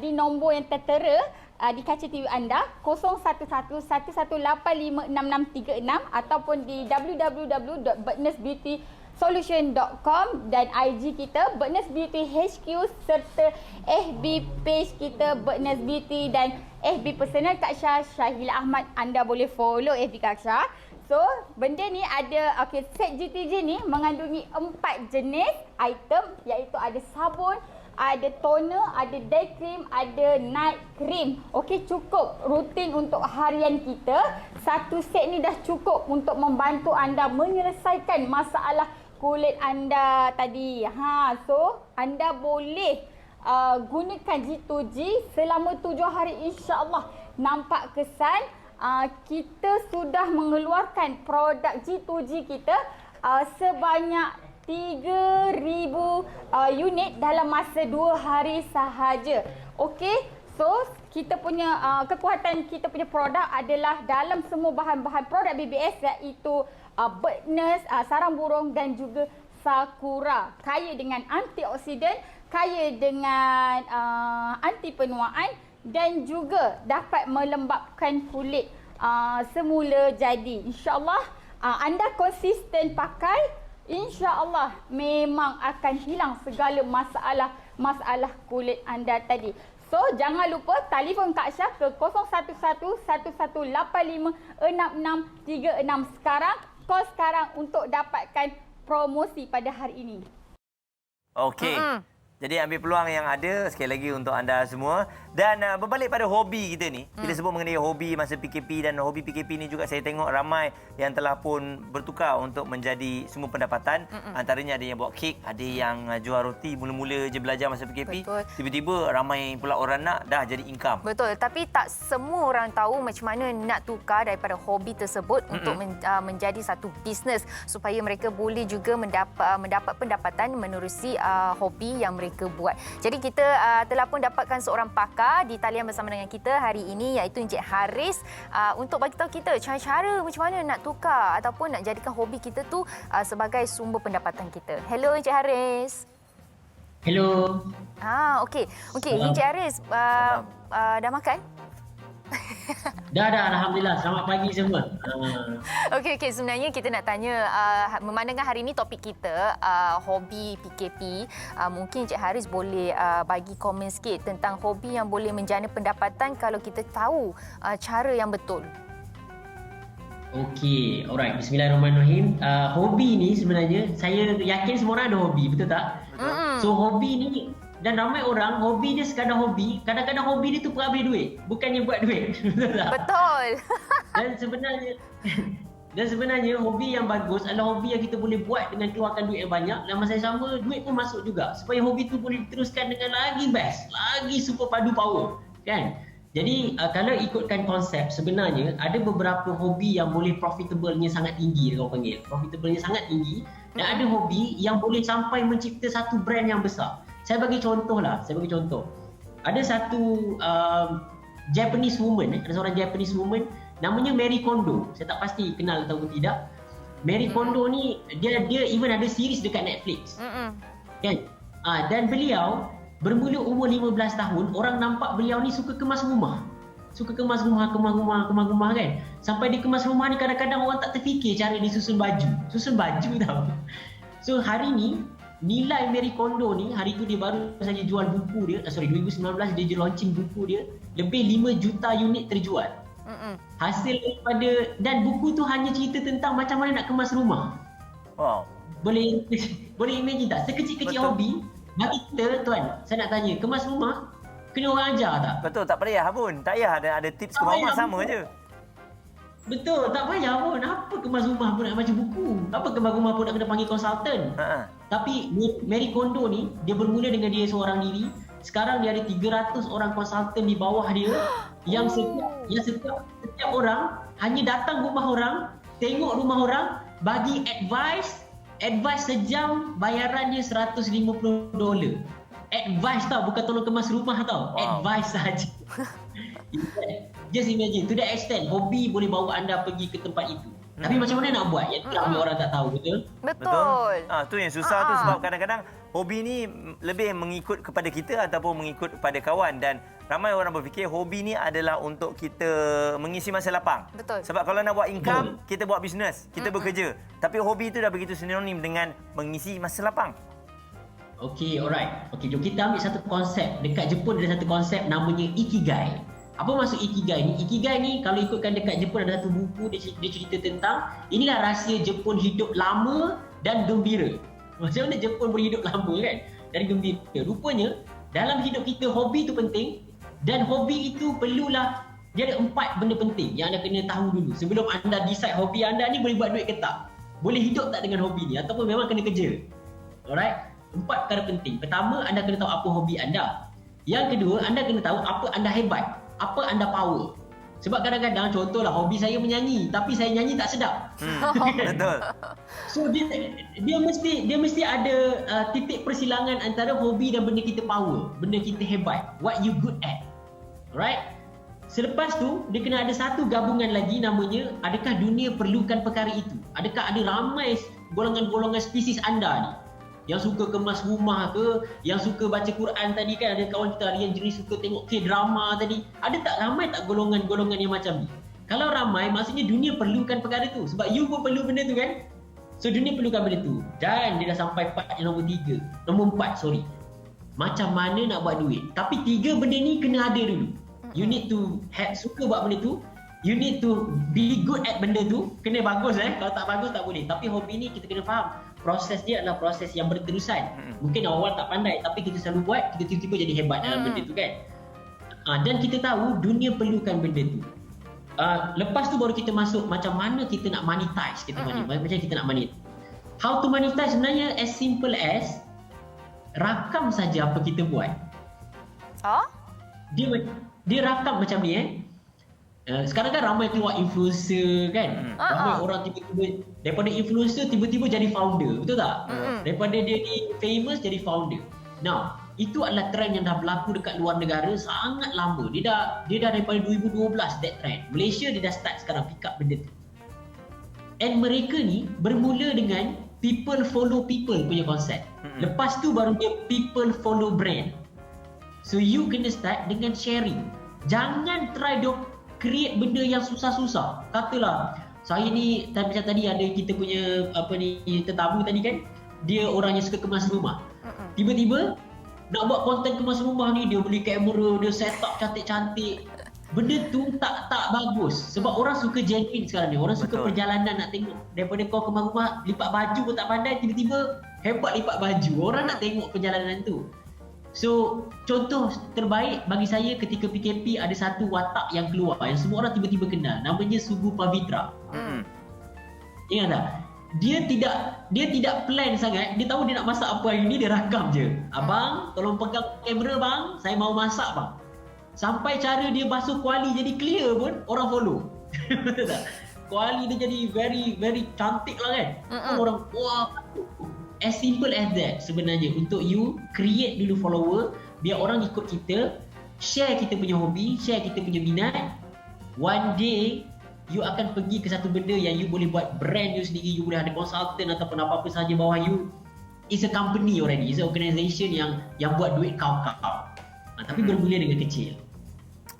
E: di nombor yang tertera di kaca TV anda 011118566636 ataupun di www.bernesbeautysolution.com dan IG kita Bernes Beauty HQ serta FB page kita Bernes Beauty dan FB personal Kak Syah Syahila Ahmad. Anda boleh follow FB Kak Syah. So, benda ni ada, set GTG ni mengandungi 4 jenis item, iaitu ada sabun, ada toner, ada day cream, ada night cream. Okey, cukup rutin untuk harian kita. Satu set ni dah cukup untuk membantu anda menyelesaikan masalah kulit anda tadi. So anda boleh gunakan G2G selama 7 hari, insya-Allah nampak kesan. Kita sudah mengeluarkan produk G2G kita sebanyak 3,000 unit dalam masa 2 hari sahaja. Okey, so kita punya kekuatan kita punya produk adalah dalam semua bahan-bahan produk BBS, iaitu Bernes, sarang burung dan juga Sakura. Kaya dengan antioksidan, kaya dengan anti penuaan dan juga dapat melembapkan kulit semula jadi. InsyaAllah anda konsisten pakai, InsyaAllah memang akan hilang segala masalah kulit anda tadi. So, jangan lupa telefon Kak Syah ke 011118566636 sekarang. Call sekarang untuk dapatkan promosi pada hari ini.
B: Okey. Jadi ambil peluang yang ada sekali lagi untuk anda semua. Dan berbalik pada hobi kita ni. Bila sebut mengenai hobi masa PKP dan hobi PKP ni juga saya tengok ramai yang telah pun bertukar untuk menjadi semua pendapatan. Antaranya ada yang buat kek, ada yang jual roti mula-mula je belajar masa PKP.
C: Betul.
B: Tiba-tiba ramai pula orang nak dah jadi income.
C: Betul, tapi tak semua orang tahu macam mana nak tukar daripada hobi tersebut untuk menjadi satu bisnes supaya mereka boleh juga mendapat pendapatan menerusi hobi yang mereka buat. Jadi kita telah pun dapatkan seorang pakar di talian bersama dengan kita hari ini iaitu Encik Haris untuk bagi tahu kita cara-cara macam mana nak tukar ataupun nak jadikan hobi kita tu sebagai sumber pendapatan kita. Hello Encik Haris.
O: Hello.
C: Okey. Encik Haris dah makan?
O: Dah, Alhamdulillah. Selamat pagi semua.
C: Okey. Sebenarnya kita nak tanya, memandangkan hari ini topik kita, hobi PKP, mungkin Encik Haris boleh bagi komen sikit tentang hobi yang boleh menjana pendapatan kalau kita tahu cara yang betul.
O: Okey, alright. Bismillahirrahmanirrahim. Hobi ni sebenarnya, saya yakin semua orang ada hobi, betul tak? So, hobi ni, dan ramai orang hobi dia sekadar hobi, kadang-kadang hobi dia tu pengambil duit, bukannya buat duit. Betul tak?
C: Betul.
O: Dan sebenarnya hobi yang bagus adalah hobi yang kita boleh buat dengan keluarkan duit yang banyak, dan masa yang sama duit pun masuk juga supaya hobi tu boleh diteruskan dengan lagi best, lagi super padu power, kan? Jadi kalau ikutkan konsep, sebenarnya ada beberapa hobi yang boleh profitable-nya sangat tinggi, orang panggil profitable-nya sangat tinggi, dan ada hobi yang boleh sampai mencipta satu brand yang besar. Saya bagi contoh. Ada satu Japanese woman, ada seorang Japanese woman namanya Marie Kondo. Saya tak pasti kenal atau tidak. Marie Kondo ni dia even ada series dekat Netflix. Kan? Dan beliau bermula umur 15 tahun, orang nampak beliau ni suka kemas rumah. Kemas rumah kan. Sampai dia kemas rumah ni kadang-kadang orang tak terfikir cara dia susun baju tau. So hari ni nilai Marie Kondo ni, hari tu dia baru saja jual buku dia, 2019 dia launching buku dia, lebih 5 juta unit terjual. Hasil daripada, dan buku tu hanya cerita tentang macam mana nak kemas rumah.
B: Wow.
O: Boleh imagine tak? Sekecil-kecil hobi, bagi kita tuan, saya nak tanya, kemas rumah kena orang ajar tak?
B: Betul, tak payah pun. Tak payah ada tips kemas sama je.
O: Betul, tak payah pun. Apa kemas rumah pun nak baca buku? Apa kemas rumah pun nak kena panggil konsultan? Tapi Marie Kondo ni, dia bermula dengan dia seorang diri. Sekarang dia ada 300 orang konsultan di bawah dia yang setiap orang hanya datang rumah orang, tengok rumah orang, bagi advice sejam, bayarannya $150. Advice tau, bukan tolong kemas rumah tau. Advice sahaja. Just imagine, to that extent, hobi boleh bawa anda pergi ke tempat itu. Tapi macam mana nak buat? Yang ramai orang tak tahu, betul?
C: Betul.
B: Tu yang susah tu, sebab kadang-kadang hobi ni lebih mengikut kepada kita ataupun mengikut kepada kawan, dan ramai orang berfikir hobi ni adalah untuk kita mengisi masa lapang.
C: Betul.
B: Sebab kalau nak buat income, kita buat bisnes, kita bekerja. Tapi hobi tu dah begitu sinonim dengan mengisi masa lapang.
O: Okey, alright. Okey, jom kita ambil satu konsep. Dekat Jepun ada satu konsep namanya Ikigai. Apa maksud Ikigai ni? Ikigai ni kalau ikutkan dekat Jepun ada satu buku dia cerita tentang inilah rahsia Jepun hidup lama dan gembira. Macam mana Jepun boleh hidup lama kan? Dan gembira. Rupanya dalam hidup kita hobi tu penting, dan hobi itu perlulah dia ada 4 benda penting yang anda kena tahu dulu sebelum anda decide hobi anda ni boleh buat duit ke tak. Boleh hidup tak dengan hobi ni ataupun memang kena kerja. Alright? 4 perkara penting. Pertama, anda kena tahu apa hobi anda. Yang kedua, anda kena tahu apa anda hebat, apa anda power. Sebab kadang-kadang contohlah hobi saya menyanyi, tapi saya nyanyi tak sedap.
B: Betul.
O: So dia mesti ada titik persilangan antara hobi dan benda kita power, benda kita hebat, what you good at. Alright? Selepas tu dia kena ada satu gabungan lagi namanya adakah dunia perlukan perkara itu? Adakah ada ramai golongan-golongan spesies anda ni yang suka kemas rumah ke, yang suka baca Quran tadi kan, ada kawan kita yang jenis suka tengok K-drama tadi. Ada tak ramai tak golongan-golongan yang macam ni? Kalau ramai, maksudnya dunia perlukan perkara tu. Sebab you pun perlu benda tu kan? So dunia perlukan benda tu. Dan dia dah sampai nombor 4. Macam mana nak buat duit? Tapi 3 benda ni kena ada dulu. You need to suka buat benda tu. You need to be good at benda tu. Kena bagus Kalau tak bagus tak boleh. Tapi hobi ni kita kena faham. proses dia adalah proses yang berterusan. Mungkin awal tak pandai, tapi kita selalu buat, kita tiba-tiba jadi hebat dalam benda tu kan. Dan kita tahu dunia perlukan benda tu. Lepas tu baru kita masuk macam mana kita nak monetize macam kita nak monetize. How to monetize sebenarnya as simple as rakam saja apa kita buat. Dia rakam macam ni sekarang kan ramai keluar influencer kan. Ramai orang tiba-tiba daripada influencer tiba-tiba jadi founder, betul tak? Daripada dia ni famous jadi founder. Now, itu adalah trend yang dah berlaku dekat luar negara sangat lama. Dia dah daripada 2012 that trend. Malaysia dia dah start sekarang pick up benda tu. And mereka ni bermula dengan people follow people punya konsep. Lepas tu baru dia people follow brand. So you kena start dengan sharing. Jangan try create benda yang susah-susah. Katalah saya ni macam tadi ada kita punya tetamu tadi kan, dia orang yang suka kemas rumah. Tiba-tiba nak buat konten kemas rumah ni, dia beli kamera, dia set up cantik-cantik. Benda tu tak bagus. Sebab orang suka genuine sekarang ni. Orang suka perjalanan nak tengok. Daripada kau kemas rumah lipat baju pun tak pandai, tiba-tiba hebat lipat baju. Orang nak tengok perjalanan tu. So, contoh terbaik bagi saya ketika PKP ada satu watak yang keluar yang semua orang tiba-tiba kenal. Namanya Sugu Pavitra. Ingat tak? Dia tidak plan sangat. Dia tahu dia nak masak apa hari ni, dia rakam je. Abang, tolong pegang kamera bang, saya mau masak bang. Sampai cara dia basuh kuali jadi clear pun orang follow. Betul tak? Kuali dia jadi very cantik lah kan. Orang wah. As simple as that sebenarnya. Untuk you create dulu follower, biar orang ikut kita, share kita punya hobi, share kita punya minat. One day you akan pergi ke satu benda yang you boleh buat brand you sendiri, you boleh ada consultant ataupun apa-apa sahaja bawah you. It's a company already, it's an organisation yang buat duit kau-kau. Tapi bermula dengan kecil.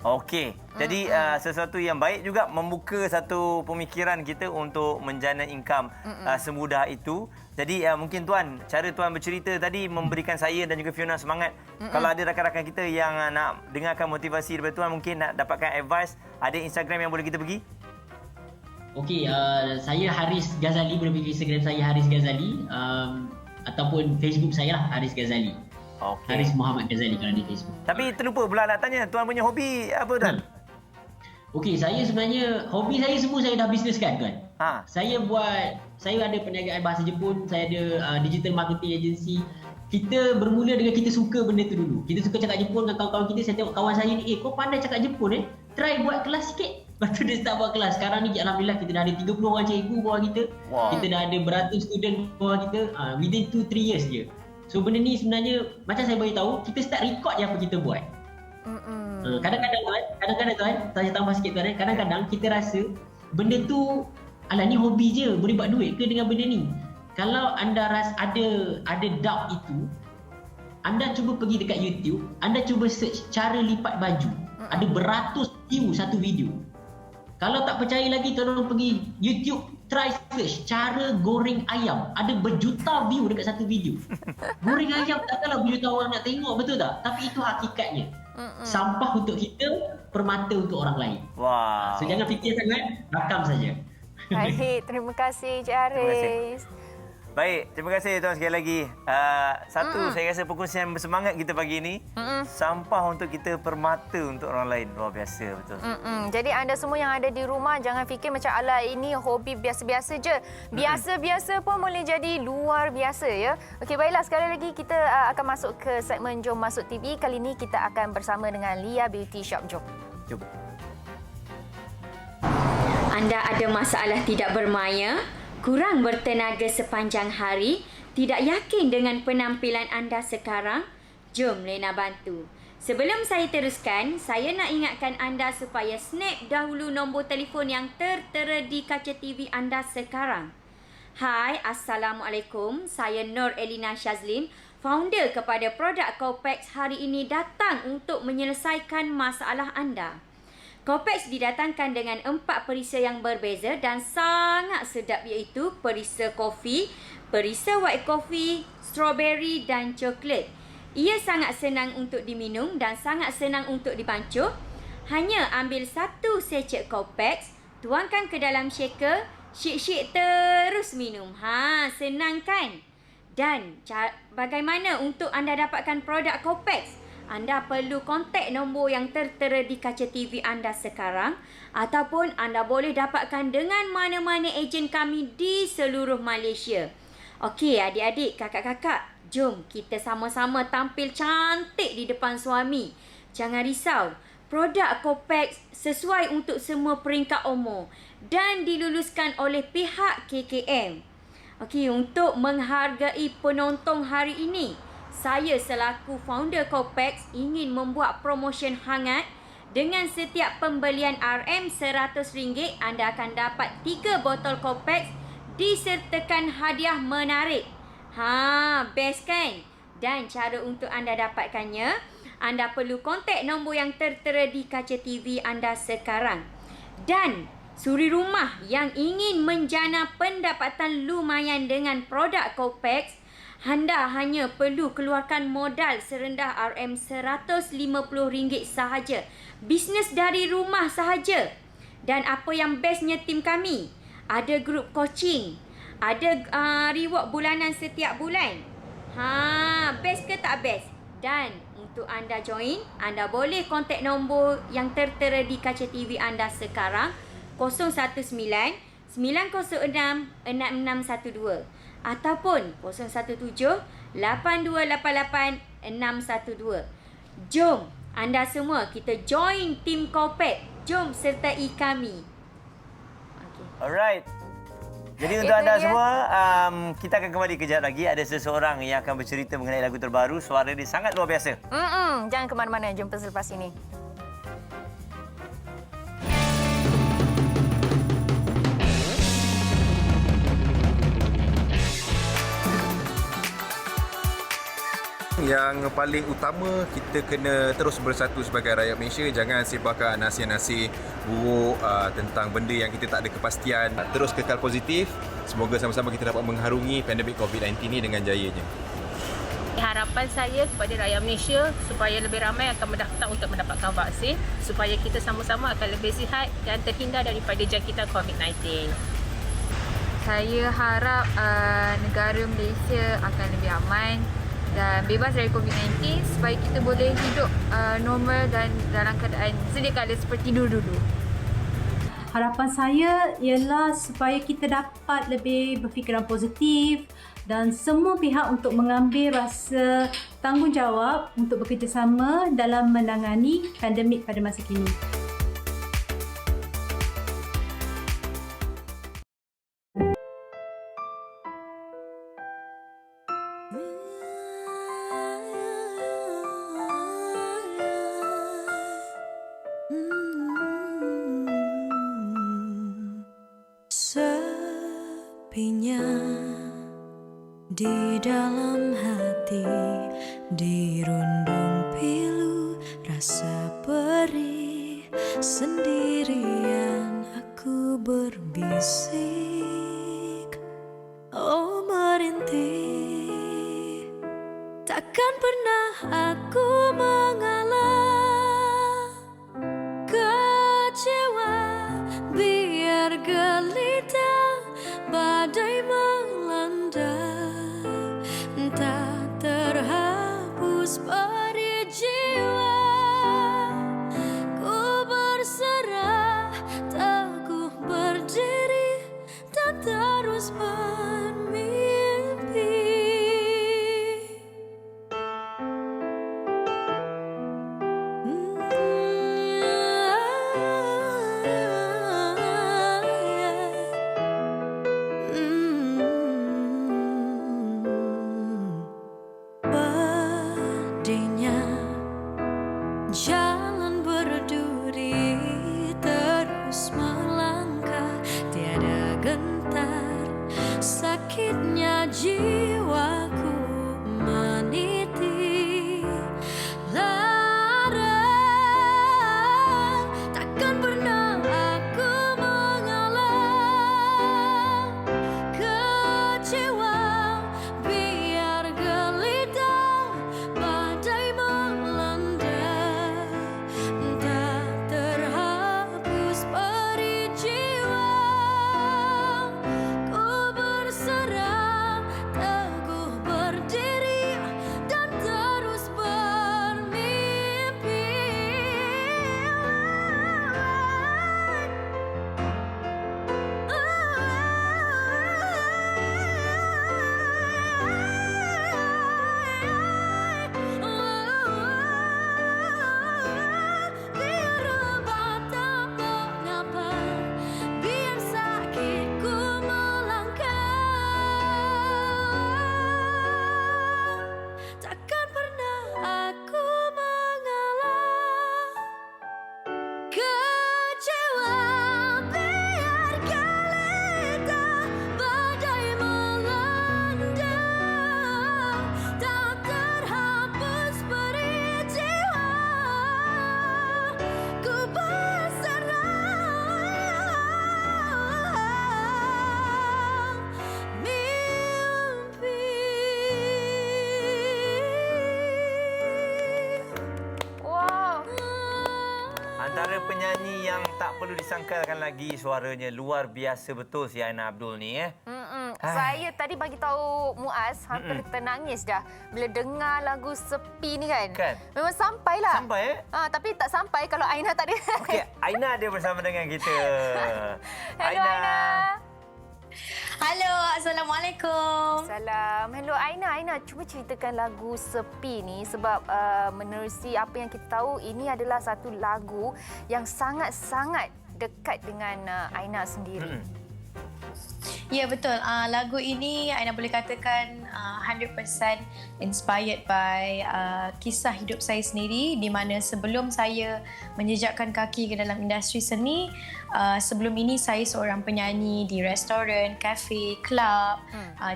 B: Okey. Jadi sesuatu yang baik juga membuka satu pemikiran kita untuk menjana income semudah itu. Jadi mungkin Tuan, cara Tuan bercerita tadi memberikan saya dan juga Fiona semangat. Kalau ada rakan-rakan kita yang nak dengarkan motivasi daripada Tuan, mungkin nak dapatkan advice, ada Instagram yang boleh kita pergi?
O: Okey, saya Haris Ghazali, boleh pergi Instagram saya Haris Ghazali, ataupun Facebook saya lah Haris Ghazali.
B: Okay.
O: Haris Muhammad Ghazali kalau di Facebook.
B: Tapi terlupa pula nak tanya, Tuan punya hobi apa Tuan?
O: Okey, saya sebenarnya hobi saya semua saya dah bisneskan kan. Saya ada perniagaan bahasa Jepun, saya ada digital marketing agency. Kita bermula dengan kita suka benda tu dulu. Kita suka cakap Jepun dengan kawan-kawan kita. Saya tengok kawan saya ni, kau pandai cakap Jepun try buat kelas sikit. Lepas tu dia start buat kelas. Sekarang ni alhamdulillah kita dah ada 30 orang cikgu bawah kita. Kita dah ada beratus student bawah kita. Within 2-3 years je. So benda ni sebenarnya macam saya beritahu, kita start record je apa kita buat. Kadang-kadang tuan, saya tambah sikit tuan, kadang-kadang kita rasa benda tu alah ni hobi je, boleh buat duit ke dengan benda ni. Kalau anda rasa ada doubt itu, anda cuba pergi dekat YouTube, anda cuba search cara lipat baju. Ada beratus view satu video. Kalau tak percaya lagi, tolong pergi YouTube, try search cara goreng ayam. Ada berjuta view dekat satu video. Goreng ayam takkanlah berjuta orang nak tengok, betul tak? Tapi itu hakikatnya. Sampah untuk kita, permata untuk orang lain.
B: Wow.
O: So jangan fikir sangat, rakam saja.
C: Baik, terima kasih Cik Haris.
B: Baik, terima kasih Tuan sekali lagi. Saya rasa perkongsian bersemangat kita pagi ini. Sampah untuk kita, permata untuk orang lain. Luar biasa, betul.
C: Jadi anda semua yang ada di rumah, jangan fikir macam ala ini hobi biasa-biasa je. Biasa-biasa pun boleh jadi luar biasa ya. Okey, baiklah, sekali lagi kita akan masuk ke segmen Jom Masuk TV. Kali ini kita akan bersama dengan Lia Beauty Shop. Jom.
P: Anda ada masalah tidak bermaya? Kurang bertenaga sepanjang hari? Tidak yakin dengan penampilan anda sekarang? Jom Lena bantu. Sebelum saya teruskan, saya nak ingatkan anda supaya snap dahulu nombor telefon yang tertera di kaca TV anda sekarang. Hai, Assalamualaikum. Saya Nur Elina Shazlin, founder kepada produk Copex hari ini datang untuk menyelesaikan masalah anda. Copex didatangkan dengan 4 perisa yang berbeza dan sangat sedap, iaitu perisa kopi, perisa white coffee, strawberry dan coklat. Ia sangat senang untuk diminum dan sangat senang untuk dipancuh. Hanya ambil 1 sachet Copex, tuangkan ke dalam shaker, Syik-syik terus minum. Senang kan? Dan bagaimana untuk anda dapatkan produk Copex? Anda perlu kontak nombor yang tertera di kaca TV anda sekarang ataupun anda boleh dapatkan dengan mana-mana ejen kami di seluruh Malaysia. Okey, adik-adik, kakak-kakak, jom kita sama-sama tampil cantik di depan suami. Jangan risau, produk Copex sesuai untuk semua peringkat umur dan diluluskan oleh pihak KKM. Okey, untuk menghargai penonton hari ini, saya selaku founder Copex ingin membuat promotion hangat. Dengan setiap pembelian RM100, anda akan dapat 3 botol Copex disertakan hadiah menarik. Best kan? Dan cara untuk anda dapatkannya, anda perlu kontak nombor yang tertera di kaca TV anda sekarang. Dan suri rumah yang ingin menjana pendapatan lumayan dengan produk Copex, anda hanya perlu keluarkan modal serendah RM150 sahaja. Bisnes dari rumah sahaja. Dan apa yang bestnya tim kami? Ada grup coaching. Ada reward bulanan setiap bulan. Best ke tak best? Dan untuk anda join, anda boleh kontak nombor yang tertera di kaca TV anda sekarang, 019-906-6612 ataupun 017-8288-612. Jom anda semua kita join tim Copex. Jom sertai kami.
B: Alright. Jadi untuk anda semua, kita akan kembali kejap lagi. Ada seseorang yang akan bercerita mengenai lagu terbaru. Suara dia sangat luar biasa.
C: Jangan ke mana-mana. Jumpa selepas ini.
H: Yang paling utama, kita kena terus bersatu sebagai rakyat Malaysia. Jangan sebarkan nasihat-nasihat buruk tentang benda yang kita tak ada kepastian. Terus kekal positif. Semoga sama-sama kita dapat mengharungi pandemik COVID-19 ini dengan jayanya.
L: Harapan saya kepada rakyat Malaysia supaya lebih ramai akan mendaftar untuk mendapatkan vaksin supaya kita sama-sama akan lebih sihat dan terhindar daripada jangkitan COVID-19.
Q: Saya harap negara Malaysia akan lebih aman dan bebas dari COVID-19 supaya kita boleh hidup normal dan dalam keadaan sedia kala seperti dulu-dulu.
R: Harapan saya ialah supaya kita dapat lebih berfikiran positif dan semua pihak untuk mengambil rasa tanggungjawab untuk bekerjasama dalam menangani pandemik pada masa kini.
S: Sepinya di dalam hati, dirundung pilu rasa perih, sendirian aku berbisik. Oh merintih, takkan pernah aku mengalah. Kecewa biar gelita badai melanda, tak terhapus perih jiwa. Ku berserah, teguh berdiri dan terus bermimpi. Pedihnya jalan berduri, terus melangkah tiada gentar. Sakitnya jiwaku meniti lara. Takkan pernah aku mengalah. Kecewa biar gelita badai melanda, tak terhapus perih jiwa.
B: Antara penyanyi yang tak perlu disangkalkan lagi, suaranya luar biasa betul si Aina Abdul ni.
C: Saya tadi bagi tahu Muaz hampir ternangis dah bila dengar lagu Sepi ni kan. Memang sampailah.
B: Sampai
C: tapi tak sampai kalau Aina tak ada.
B: Okey, Aina ada bersama dengan kita.
C: Hello Aina.
T: Halo, Assalamualaikum.
C: Salam. Hello Aina, cuba ceritakan lagu Sepi ni sebab menerusi apa yang kita tahu, ini adalah satu lagu yang sangat-sangat dekat dengan Aina sendiri.
T: Ya, betul. Lagu ini Aina boleh katakan 100% inspired by kisah hidup saya sendiri, di mana sebelum saya menjejakkan kaki ke dalam industri seni, sebelum ini saya seorang penyanyi di restoran, kafe, club.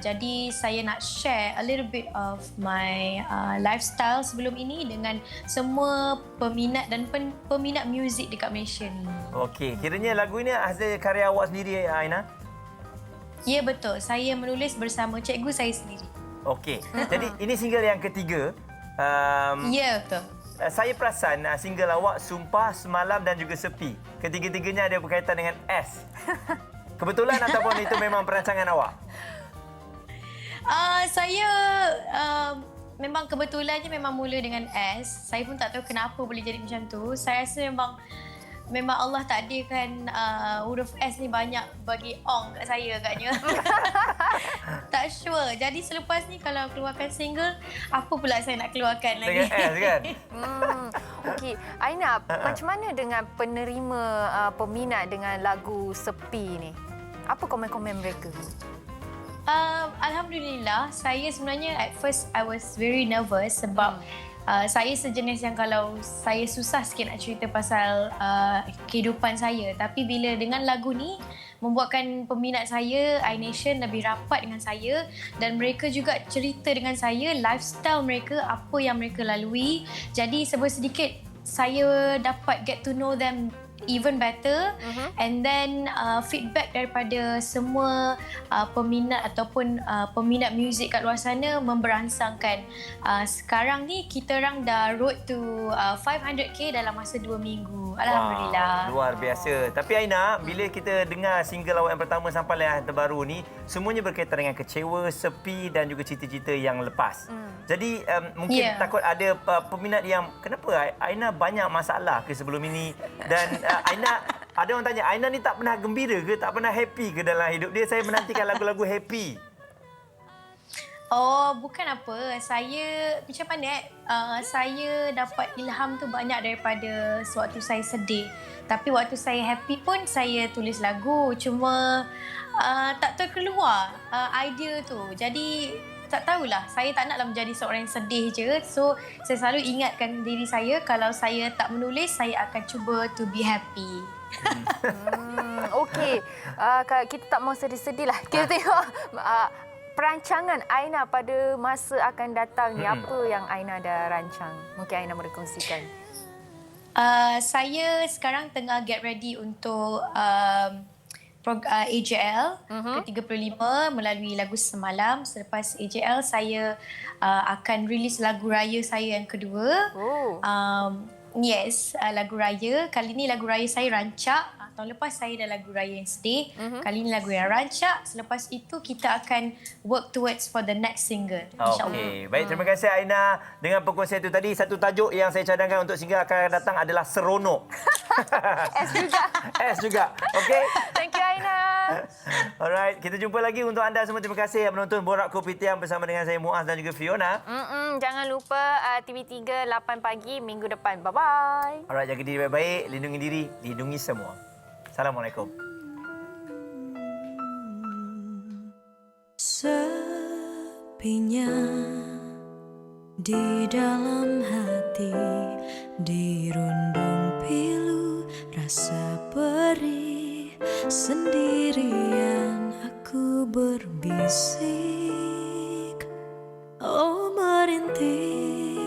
T: Jadi saya nak share a little bit of my lifestyle sebelum ini dengan semua peminat dan peminat muzik dekat Malaysia ni.
B: Okey, kiranya lagu ini hasil karya awak sendiri, Aina?
T: Ya, betul. Saya menulis bersama cikgu saya sendiri.
B: Okey. Jadi ini single yang ketiga.
T: Ya, betul.
B: Saya perasan single awak Sumpah, Semalam dan juga Sepi. Ketiga-tiganya ada berkaitan dengan S. Kebetulan ataupun itu memang perancangan awak?
T: Saya memang kebetulannya memang mula dengan S. Saya pun tak tahu kenapa boleh jadi macam tu. Saya rasa memang Allah takdirkan huruf S ni banyak bagi ong kat saya agaknya. Tak sure. Jadi selepas ni kalau keluarkan single, apa pula saya nak keluarkan lagi?
B: Dengan S kan?
C: Okey, Aina, macam mana dengan penerima peminat dengan lagu Sepi ni? Apa komen-komen mereka?
T: Alhamdulillah, saya sebenarnya at first I was very nervous sebab saya sejenis yang kalau saya susah sikit nak cerita pasal kehidupan saya. Tapi bila dengan lagu ni, membuatkan peminat saya, iNation, lebih rapat dengan saya. Dan mereka juga cerita dengan saya, lifestyle mereka, apa yang mereka lalui. Jadi sedikit saya dapat get to know them even better. And then feedback daripada semua peminat ataupun peminat muzik kat luar sana memberansangkan sekarang ni kita orang dah road to 500k dalam masa 2 minggu. Alhamdulillah.
B: Wow, luar biasa. Tapi Aina, bila kita dengar single awak yang pertama sampai yang terbaru ni, semuanya berkaitan dengan kecewa, sepi dan juga cita-cita yang lepas. Jadi mungkin takut ada peminat yang kenapa Aina banyak masalah ke sebelum ini, dan Aina, ada orang tanya, Aina ni tak pernah gembira ke, tak pernah happy ke dalam hidup dia? Saya menantikan lagu-lagu happy.
T: Oh, bukan apa. Saya, macam mana saya dapat ilham tu banyak daripada sewaktu saya sedih. Tapi waktu saya happy pun saya tulis lagu. Cuma tak terkeluar idea tu. Jadi tak tahulah, saya tak naklah menjadi seorang yang sedih je. So, saya selalu ingatkan diri saya, kalau saya tak menulis, saya akan cuba to be happy.
C: Okey, kita tak mau sedih-sedih lah. Kita tengok perancangan Aina pada masa akan datang ni. Apa yang Aina dah rancang? Mungkin Aina boleh kongsikan.
T: Saya sekarang tengah get ready untuk AJL ke-35 melalui lagu Semalam. Selepas AJL, saya akan release lagu raya saya yang kedua. Yes, lagu raya. Kali ni lagu raya saya rancak. Tahun lepas saya dah lagu raya yang sedih. Kali ni lagu yang rancak. Selepas itu kita akan work towards for the next single.
B: Okey, baik, terima kasih Aina dengan perkongsian itu tadi. Satu tajuk yang saya cadangkan untuk single akan datang adalah Seronok. S juga. Okey.
C: Thank you Aina.
B: Alright, kita jumpa lagi untuk anda semua. Terima kasih yang menonton Borak Kopitiam bersama dengan saya Muaz dan juga Fiona.
C: Jangan lupa TV3 8 pagi minggu depan. Bye-bye.
B: Alright, jaga diri baik-baik, lindungi diri, lindungi semua. Assalamualaikum.
S: Sepinya di dalam hati, dirundung pilu rasa perih, sendirian aku berbisik, oh merintih.